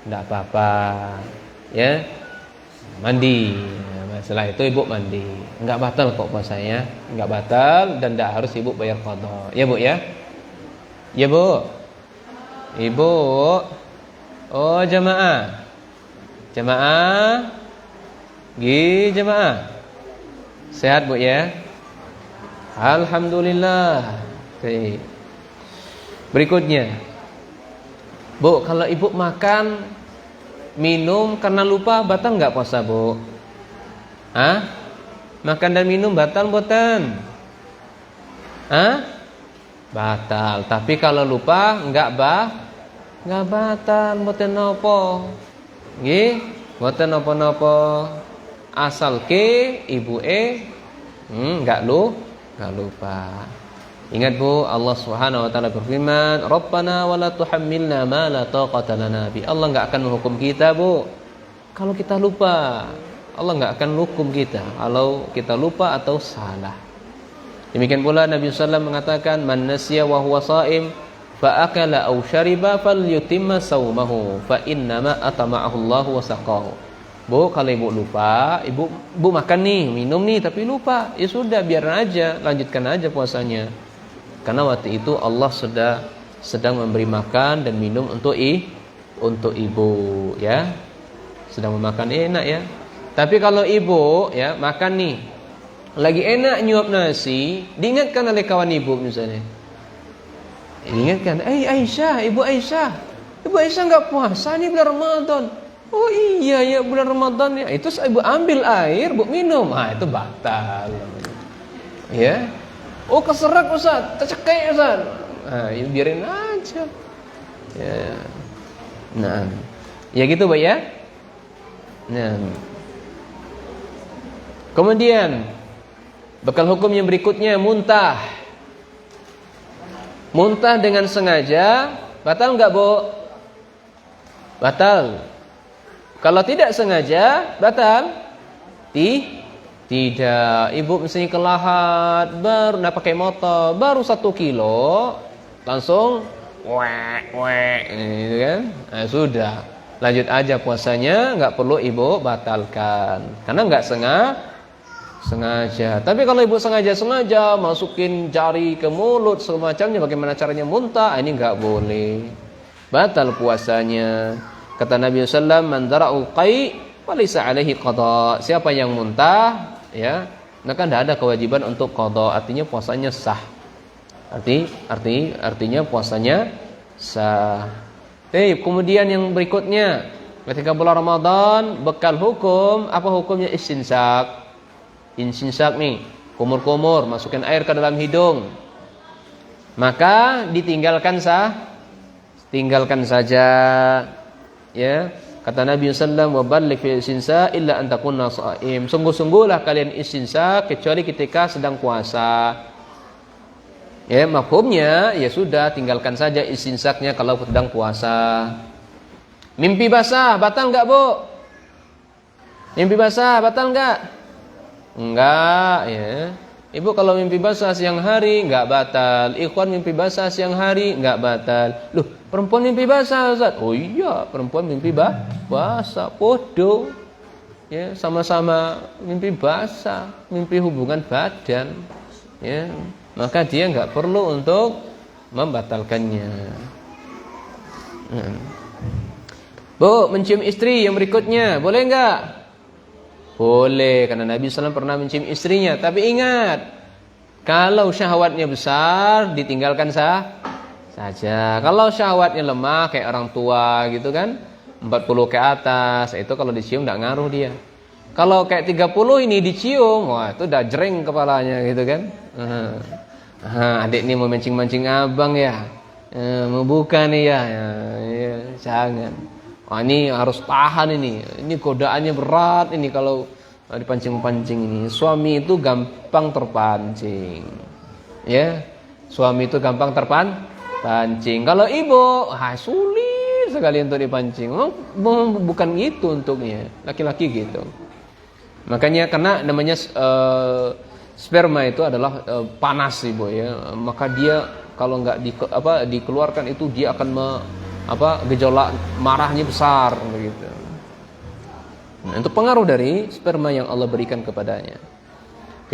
apa-apa. Ya. Mandi. Setelah itu Ibu mandi. Enggak batal kok puasanya. Enggak batal dan enggak harus Ibu bayar qadha. Ya, Bu ya? Ya, Bu. Ibu. Oh, jamaah. Jamaah. Jamaah. Sehat, Bu ya? Alhamdulillah. Oke. Berikutnya. Bu, kalau Ibu makan, minum karena lupa batal enggak puasa, Bu? Hah? Makan dan minum batal mboten? Hah? Batal. Tapi kalau lupa enggak batal, mboten napa. Nggih, mboten napa-napa. Asal ke ibuke enggak lupa. Ingat, Bu, Allah Subhanahu wa taala berfirman, "Rabbana wa la tuhammilna ma la taqata lana bi." Allah enggak akan menghukum kita, Bu, kalau kita lupa. Allah enggak akan hukum kita kalau kita lupa atau salah. Demikian pula Nabi SAW mengatakan, "Man nasiya wa huwa sha'im fa akala aw syariba falyutimma shaumahu fa innama atama'ahu Allah wa saqahu." Bu, kalau Ibu lupa, Ibu makan nih, minum nih tapi lupa, ya sudah biarin aja, lanjutkan aja puasanya. Karena waktu itu Allah sedang memberi makan dan minum untuk Ibu, ya. Sedang memakan enak ya. Tapi kalau Ibu ya makan nih, lagi enak nyuap nasi, diingatkan oleh kawan Ibu misalnya. Diingatkan, Aisyah, Ibu Aisyah enggak puasa nih bulan Ramadan. Oh iya ya, bulan Ramadan ya. Itu Ibu ambil air, Bu minum. Itu batal. Ya. Oh, keserak Ustaz, tercekek Ustaz. Ya biarin aja. Ya. Nah. Ya gitu, Bu ya. Nah. Kemudian bekal hukum yang berikutnya muntah. Muntah dengan sengaja batal enggak, Bu? Batal. Kalau tidak sengaja batal? Tidak. Ibu misalnya kelahat, baru nak pakai motor, baru 1 kilo langsung gitu kan? Sudah. Lanjut aja puasanya, enggak perlu Ibu batalkan. Karena enggak sengaja. Tapi kalau Ibu sengaja masukin jari ke mulut semacamnya, bagaimana caranya muntah, ini enggak boleh. Batal puasanya. Kata Nabi SAW, "Man dara'u qai falaysa alaihi qada." Siapa yang muntah, ya, maka tidak ada kewajiban untuk qada. Artinya puasanya sah. Artinya puasanya sah. Kemudian yang berikutnya, ketika bulan Ramadan, bekal hukum, apa hukumnya istinsak? Istinsak nih, kumur-kumur, masukkan air ke dalam hidung. Maka tinggalkan saja. Ya, kata Nabi SAW, "Wa balligh fi istinsa illa an takunna sha'im." Sungguh-sungguhlah kalian istinsa kecuali ketika sedang puasa. Ya, mafhumnya ya sudah, tinggalkan saja istinsaknya kalau sedang puasa. Mimpi basah batal enggak, Bu? Mimpi basah batal enggak? Enggak, ya. Ibu kalau mimpi basah siang hari enggak batal. Ikhwan mimpi basah siang hari enggak batal. Loh, perempuan mimpi basah, Ustaz? Oh iya, perempuan mimpi basah, podo. Ya, sama-sama mimpi basah, mimpi hubungan badan. Ya, maka dia enggak perlu untuk membatalkannya. Bu, mencium istri yang berikutnya boleh enggak? Boleh, karena Nabi SAW pernah mencium istrinya. Tapi ingat, kalau syahwatnya besar ditinggalkan saja. Kalau syahwatnya lemah kayak orang tua gitu kan, 40 ke atas, itu kalau dicium enggak ngaruh dia. Kalau kayak 30 ini dicium, wah itu udah jreng kepalanya gitu kan. Adik ini mau mancing-mancing abang ya. Mau buka nih ya, jangan. Wah ini harus tahan ini. Ini godaannya berat ini kalau dipancing-pancing ini. Suami itu gampang terpancing. Ya. Suami itu gampang terpancing. Kalau ibu, sulit sekali untuk dipancing. Bukan gitu untuknya. Laki-laki gitu. Makanya karena namanya sperma itu adalah panas ibu ya. Maka dia kalau nggak dikeluarkan itu dia akan gejolak marahnya besar begitu. Nah, itu pengaruh dari sperma yang Allah berikan kepadanya.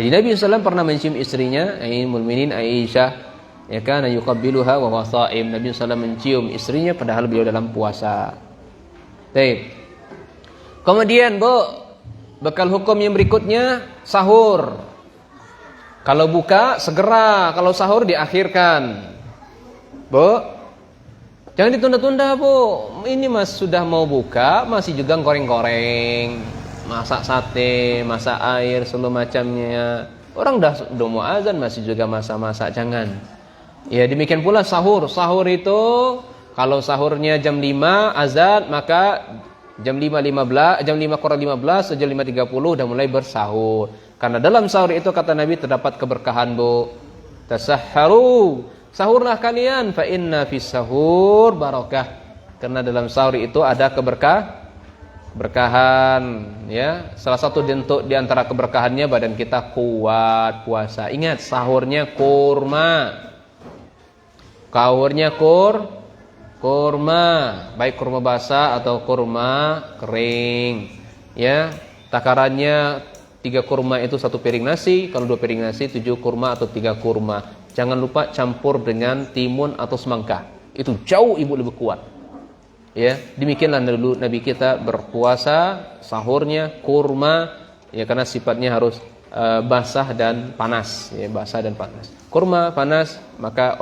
Jadi Nabi SAW pernah mencium istrinya, Ummul Mukminin Aisyah, ya kana yuqabbiluha wa huwa shaim. Nabi SAW mencium istrinya padahal beliau dalam puasa. Baik. Kemudian, Bu, bekal hukum yang berikutnya sahur. Kalau buka segera, kalau sahur diakhirkan. Bu, jangan ditunda-tunda, Bu. Ini Mas sudah mau buka, masih juga goreng-goreng, masak sate, masak air, seluruh macamnya. Orang udah mau azan masih juga masak-masak, jangan. Ya, demikian pula sahur. Sahur itu kalau sahurnya jam 5 azan, maka jam 5.15, jam 5 kurang 15, jam 5.30 udah mulai bersahur. Karena dalam sahur itu kata Nabi terdapat keberkahan, Bu. Tasahharu, sahurlah kalian, fa inna fis sahur barakah. Karena dalam sahur itu ada keberkahan, ya. Salah satu bentuk di antara keberkahannya badan kita kuat puasa. Ingat, sahurnya kurma. Sahurnya kurma, baik kurma basah atau kurma kering. Ya, takarannya 3 kurma itu 1 piring nasi, kalau 2 piring nasi 7 kurma atau 3 kurma. Jangan lupa campur dengan timun atau semangka. Itu jauh ibu lebih kuat. Ya, demikianlah dulu Nabi kita berpuasa, sahurnya kurma, ya karena sifatnya harus basah dan panas, ya basah dan panas. Kurma panas, maka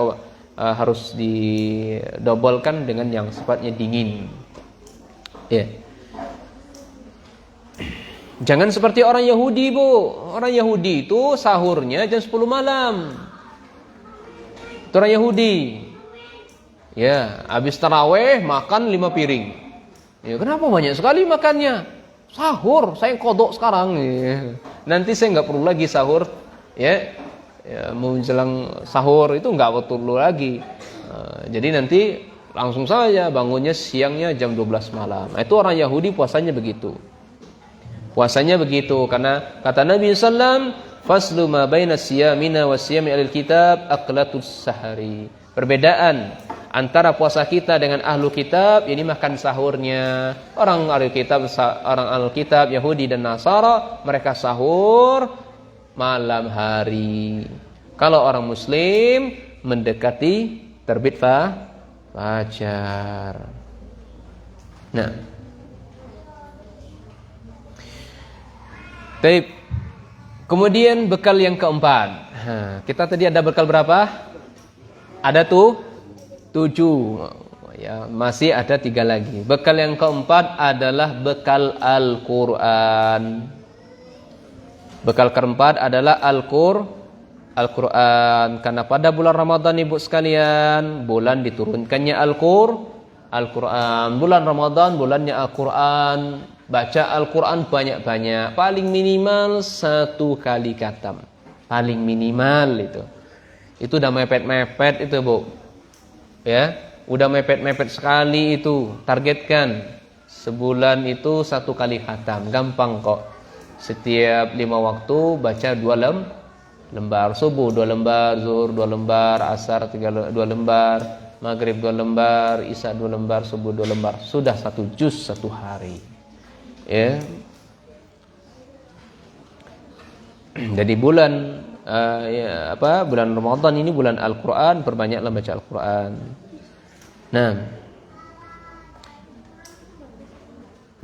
harus didobolkan dengan yang sifatnya dingin. Ya. Jangan seperti orang Yahudi, Bu. Orang Yahudi itu sahurnya jam 10 malam. Itu orang Yahudi. Ya, habis tarawih makan 5 piring. Ya, kenapa banyak sekali makannya? Sahur, saya kodok sekarang. Ya. Nanti saya nggak perlu lagi sahur. Ya, mau menjelang sahur itu nggak perlu lagi. Jadi nanti langsung saja bangunnya siangnya jam 12 malam. Nah, itu orang Yahudi puasanya begitu. Puasanya begitu karena kata Nabi sallam, faslu ma baina siyamina wa siyami al-kitab aqlatus sahari. Perbedaan antara puasa kita dengan ahlu kitab, ini makan sahurnya. Orang ahlu kitab Yahudi dan Nasara, mereka sahur malam hari. Kalau orang muslim mendekati terbit fajar. Nah, baik. Kemudian bekal yang keempat. Kita tadi ada bekal berapa? Ada 7. Ya, masih ada 3 lagi. Bekal yang keempat adalah bekal Al-Qur'an. Bekal keempat adalah Al-Qur'an. Karena pada bulan Ramadan ibu sekalian, bulan diturunkannya Al-Qur'an. Bulan Ramadan bulannya Al-Qur'an. Baca Al-Quran banyak-banyak. Paling minimal 1 kali khatam. Paling minimal itu. Itu udah mepet-mepet itu, Bu. Ya, udah mepet-mepet sekali itu. Targetkan sebulan itu 1 kali khatam. Gampang kok. Setiap 5 waktu baca 2 lembar. Subuh 2 lembar, zuhur 2 lembar, asar 2 lembar, maghrib 2 lembar, isya 2 lembar, subuh 2 lembar. Sudah 1 juz 1 hari. Ya. Jadi bulan bulan Ramadan ini bulan Al-Qur'an, perbanyaklah baca Al-Qur'an. Nah,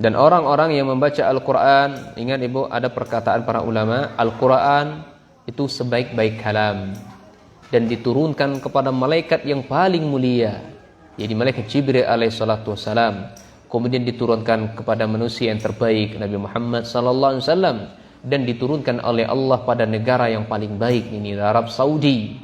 dan orang-orang yang membaca Al-Qur'an, ingat Ibu, ada perkataan para ulama, Al-Qur'an itu sebaik-baik kalam dan diturunkan kepada malaikat yang paling mulia, jadi malaikat Jibril alaihi salatu wassalam. Kemudian diturunkan kepada manusia yang terbaik, Nabi Muhammad sallallahu alaihi wasallam, dan diturunkan oleh Allah pada negara yang paling baik, ini Arab Saudi,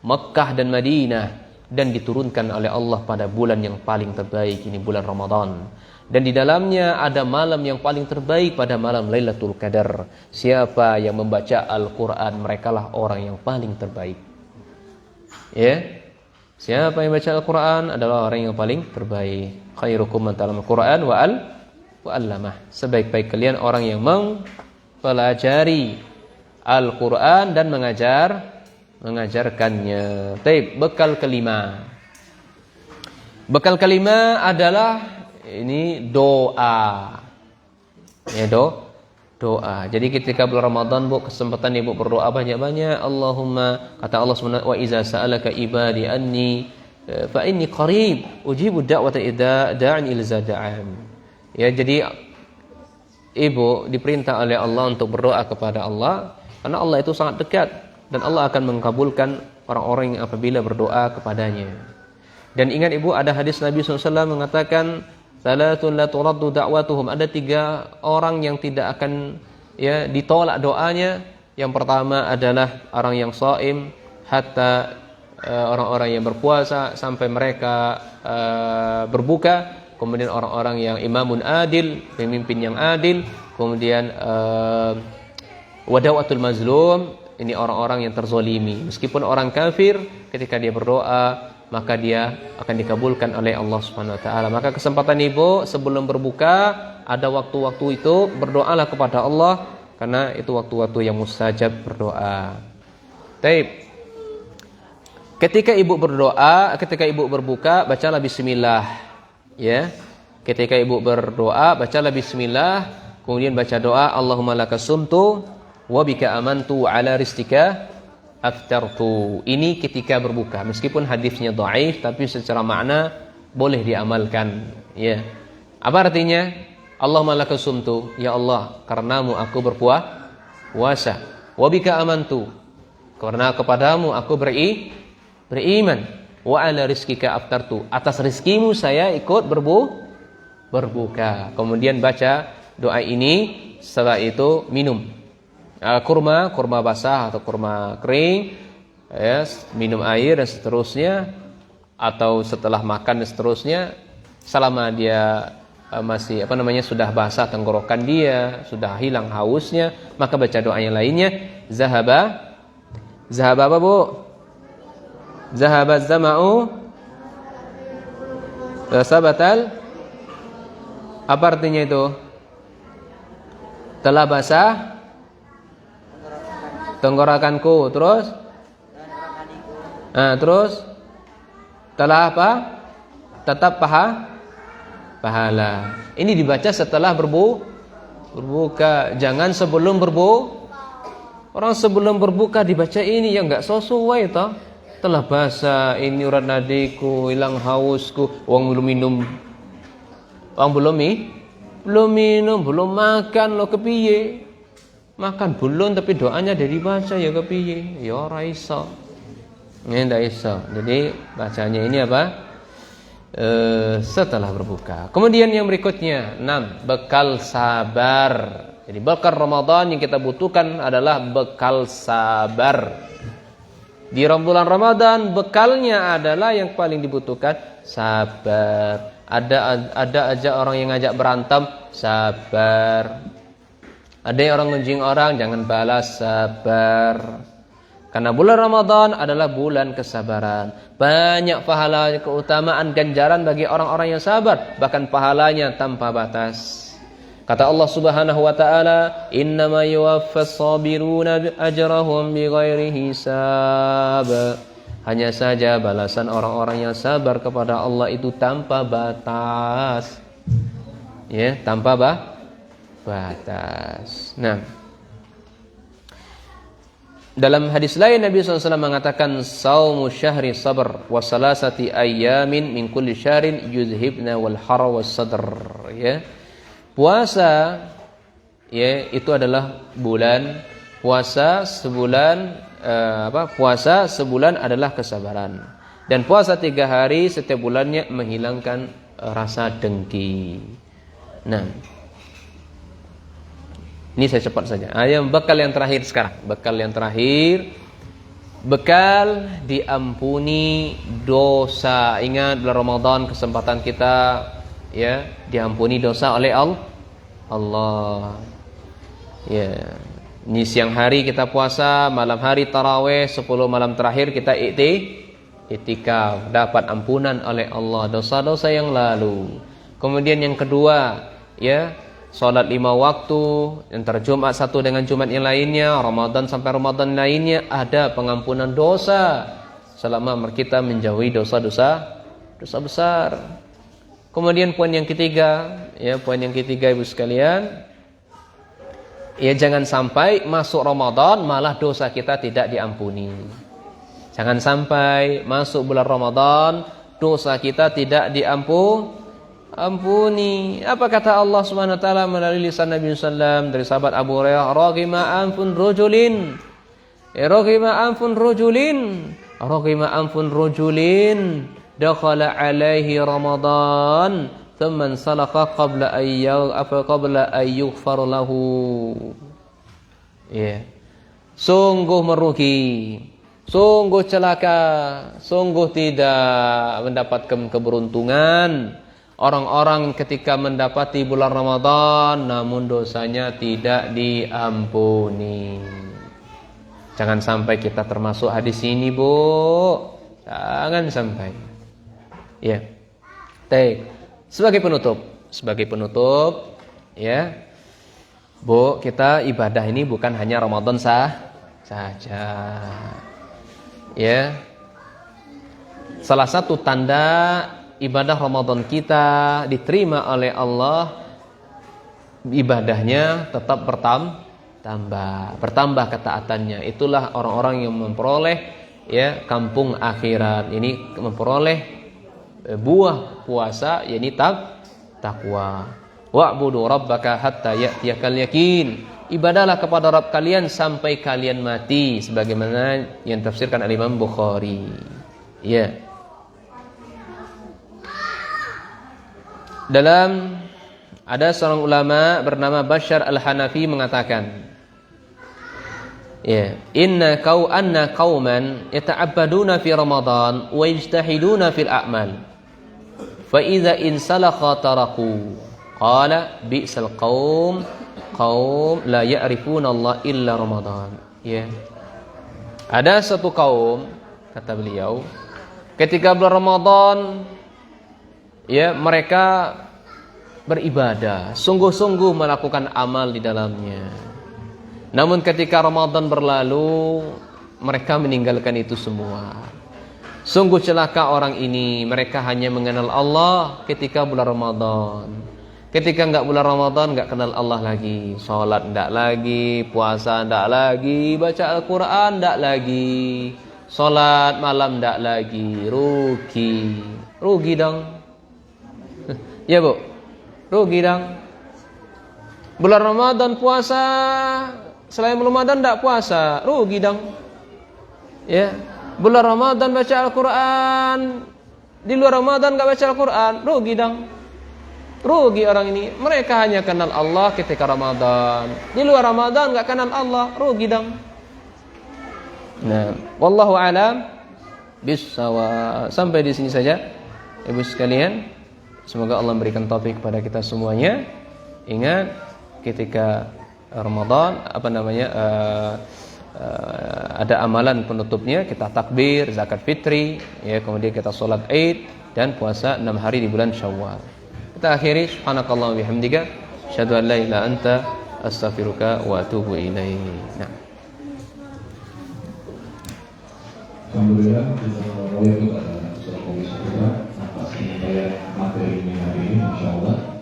Mekah dan Madinah, dan diturunkan oleh Allah pada bulan yang paling terbaik, ini bulan Ramadan. Dan di dalamnya ada malam yang paling terbaik pada malam Lailatul Qadar. Siapa yang membaca Al-Qur'an, merekalah orang yang paling terbaik. Ya. Siapa yang baca Al-Qur'an adalah orang yang paling terbaik. Khairukum man ta'allama Al-Qur'an wa 'allamah. Sebaik-baik kalian orang yang mempelajari Al-Qur'an dan mengajarkannya. Baik, bekal kelima. Bekal kelima adalah ini doa. Ya, doa. Jadi ketika bulan Ramadan, Bu, kesempatan Ibu berdoa banyak-banyak. Allahumma, kata Allah Subhanahu wa iza sa'alaka ibadi anni fa inni qarib ujibu da'wata idza da'an ilza da'an. Ya, jadi Ibu diperintah oleh Allah untuk berdoa kepada Allah karena Allah itu sangat dekat dan Allah akan mengabulkan orang-orang yang apabila berdoa kepadanya. Dan ingat Ibu, ada hadis Nabi SAW mengatakan salatun la turaddu da'watuhum. Ada 3 orang yang tidak akan ditolak doanya. Yang pertama adalah orang yang shaim, hatta orang-orang yang berpuasa sampai mereka berbuka. Kemudian orang-orang yang imamun adil, pemimpin yang adil. Kemudian wadawatul mazlum, ini orang-orang yang terzolimi. Meskipun orang kafir, ketika dia berdoa maka dia akan dikabulkan oleh Allah Subhanahu wa taala. Maka kesempatan Ibu sebelum berbuka, ada waktu-waktu itu berdoalah kepada Allah karena itu waktu-waktu yang mustajab berdoa. Baik. Ketika Ibu berdoa, ketika Ibu berbuka, bacalah bismillah. Ya. Ketika Ibu berdoa, bacalah bismillah, kemudian baca doa Allahumma lakasumtu wa bika amantu ala rizqika aftartu. Ini ketika berbuka. Meskipun hadisnya dhaif, tapi secara makna boleh diamalkan. Ya. Apa artinya? Allahumma lakasumtu, ya Allah, karenamu aku berpuasa. Wa bika amantu, karena kepadamu aku beriman. Wa ala rizqika aftartu, atas rizkimu saya ikut berbuka. Kemudian baca doa ini, setelah itu minum kurma basah atau kurma kering, ya, minum air dan seterusnya, atau setelah makan dan seterusnya, selama dia masih sudah basah tenggorokan dia, sudah hilang hausnya, maka baca doa yang lainnya. Zahaba apa, Bu? Zahaba zama'u sabatal. Apa artinya itu? Telah basah tenggorokanku, terus terus telah apa? Tetap pahala. Ini dibaca setelah berbuka, jangan sebelum Orang sebelum berbuka dibaca ini, ya enggak sesuai toh. Telah basah ini urat nadiku, hilang hausku, wong belum minum. Wong belum minum, belum makan lo kepiye? Makan belum tapi doanya dari baca ya kepiye? Ya ora iso. Ini ndak iso. Jadi bacanya ini apa? Setelah berbuka. Kemudian yang berikutnya 6, bekal sabar. Jadi bekal Ramadan yang kita butuhkan adalah bekal sabar. Di bulan Ramadan bekalnya adalah yang paling dibutuhkan sabar. Ada aja orang yang ngajak berantem, sabar. Ada yang orang ngunjing orang, jangan balas, sabar. Karena bulan Ramadan adalah bulan kesabaran. Banyak pahala, keutamaan, ganjaran bagi orang-orang yang sabar, bahkan pahalanya tanpa batas. Kata Allah Subhanahu wa taala, "Innama yuwaffas sabiruna ajrahum bighairi hisab." Hanya saja balasan orang-orang yang sabar kepada Allah itu tanpa batas. Ya, tanpa batas. Nah, Dalam hadis lain Nabi SAW mengatakan saumu syahri sabr wa salasati ayyamin min kulli syahrin yuzhibna wal hara was sadr, ya. Puasa, ya, itu adalah bulan. Puasa sebulan puasa sebulan adalah kesabaran. Dan puasa 3 hari setiap bulannya menghilangkan rasa dengki. Nah, ini saya cepat saja. Bekal yang terakhir sekarang. Bekal yang terakhir. Bekal diampuni dosa. Ingat bulan Ramadan kesempatan kita, ya, diampuni dosa oleh Allah. Ya. Ini siang hari kita puasa, malam hari tarawih, 10 malam terakhir kita iktikaf, dapat ampunan oleh Allah dosa-dosa yang lalu. Kemudian yang kedua, ya, salat 5 waktu antara Jumat satu dengan Jumat yang lainnya, Ramadan sampai Ramadan lainnya, ada pengampunan dosa selama kita menjauhi dosa-dosa besar. Kemudian poin yang ketiga, ya, Ibu sekalian, ya, jangan sampai masuk Ramadan malah dosa kita tidak diampuni. Jangan sampai masuk bulan Ramadan dosa kita tidak diampuni. Apa kata Allah Subhanahu wa taala melalui lisan Nabi sallallahu dari sahabat Abu Hurairah, "Raghima anfun rajulin." Raghima anfun rajulin dakhala alaihi Ramadan thumma salaka qabla ayyughfar lahu. Ya. Sungguh merugi, sungguh celaka, sungguh tidak mendapatkan keberuntungan orang-orang ketika mendapati bulan Ramadan namun dosanya tidak diampuni. Jangan sampai kita termasuk hadis ini, Bu. Jangan sampai. Ya. Baik. Sebagai penutup, ya, Bu, kita ibadah ini bukan hanya Ramadan saja. Ya. Salah satu tanda ibadah Ramadan kita diterima oleh Allah, ibadahnya tetap bertambah ketaatannya. Itulah orang-orang yang memperoleh, ya, kampung akhirat. Ini memperoleh buah puasa, yakni takwa. Wa'budu rabbaka hatta ya'tiyakal yakin. Ibadahlah kepada Rabb kalian sampai kalian mati, sebagaimana yang tafsirkan Imam Bukhari. Ya. Ada seorang ulama bernama Bashar Al-Hanafi mengatakan, ya, anna qauman yata'abbaduna fi Ramadan wa yajtahiduna fil a'mal. Fa idza insalakha taraku. Qala bi'sal qaum la ya'rifuna Allah illa Ramadan. Ya. Ada satu kaum, kata beliau, ketika bulan Ramadan, ya, mereka beribadah, sungguh-sungguh melakukan amal di dalamnya. Namun ketika Ramadan berlalu, mereka meninggalkan itu semua. Sungguh celaka orang ini, mereka hanya mengenal Allah ketika bulan Ramadan. Ketika enggak bulan Ramadan, enggak kenal Allah lagi. Salat enggak lagi, puasa enggak lagi, baca Al-Quran enggak lagi, salat malam enggak lagi. Rugi dong. Ya, Bu, rugi dong. Bulan Ramadan puasa, selain Ramadan enggak puasa, rugi dong. Ya. Bulan Ramadan baca Al-Quran, di luar Ramadan enggak baca Al-Quran, rugi dong. Rugi orang ini. Mereka hanya kenal Allah ketika Ramadan, di luar Ramadan enggak kenal Allah, rugi dong. Nah, wallahu a'lam bissawab. Sampai di sini saja, Ibu sekalian. Semoga Allah memberikan taufik kepada kita semuanya. Ingat, ketika Ramadan, ada amalan penutupnya, kita takbir, zakat fitri, ya, kemudian kita sholat Id dan puasa 6 hari di bulan Syawal. Kita akhiri, subhanakallah wa bihamdika, asyhadu an la ilaha illa anta, astaghfiruka wa atubu ilaik. Nah. Alhamdulillah, kita atas penyampaian materi hari ini, insyaallah.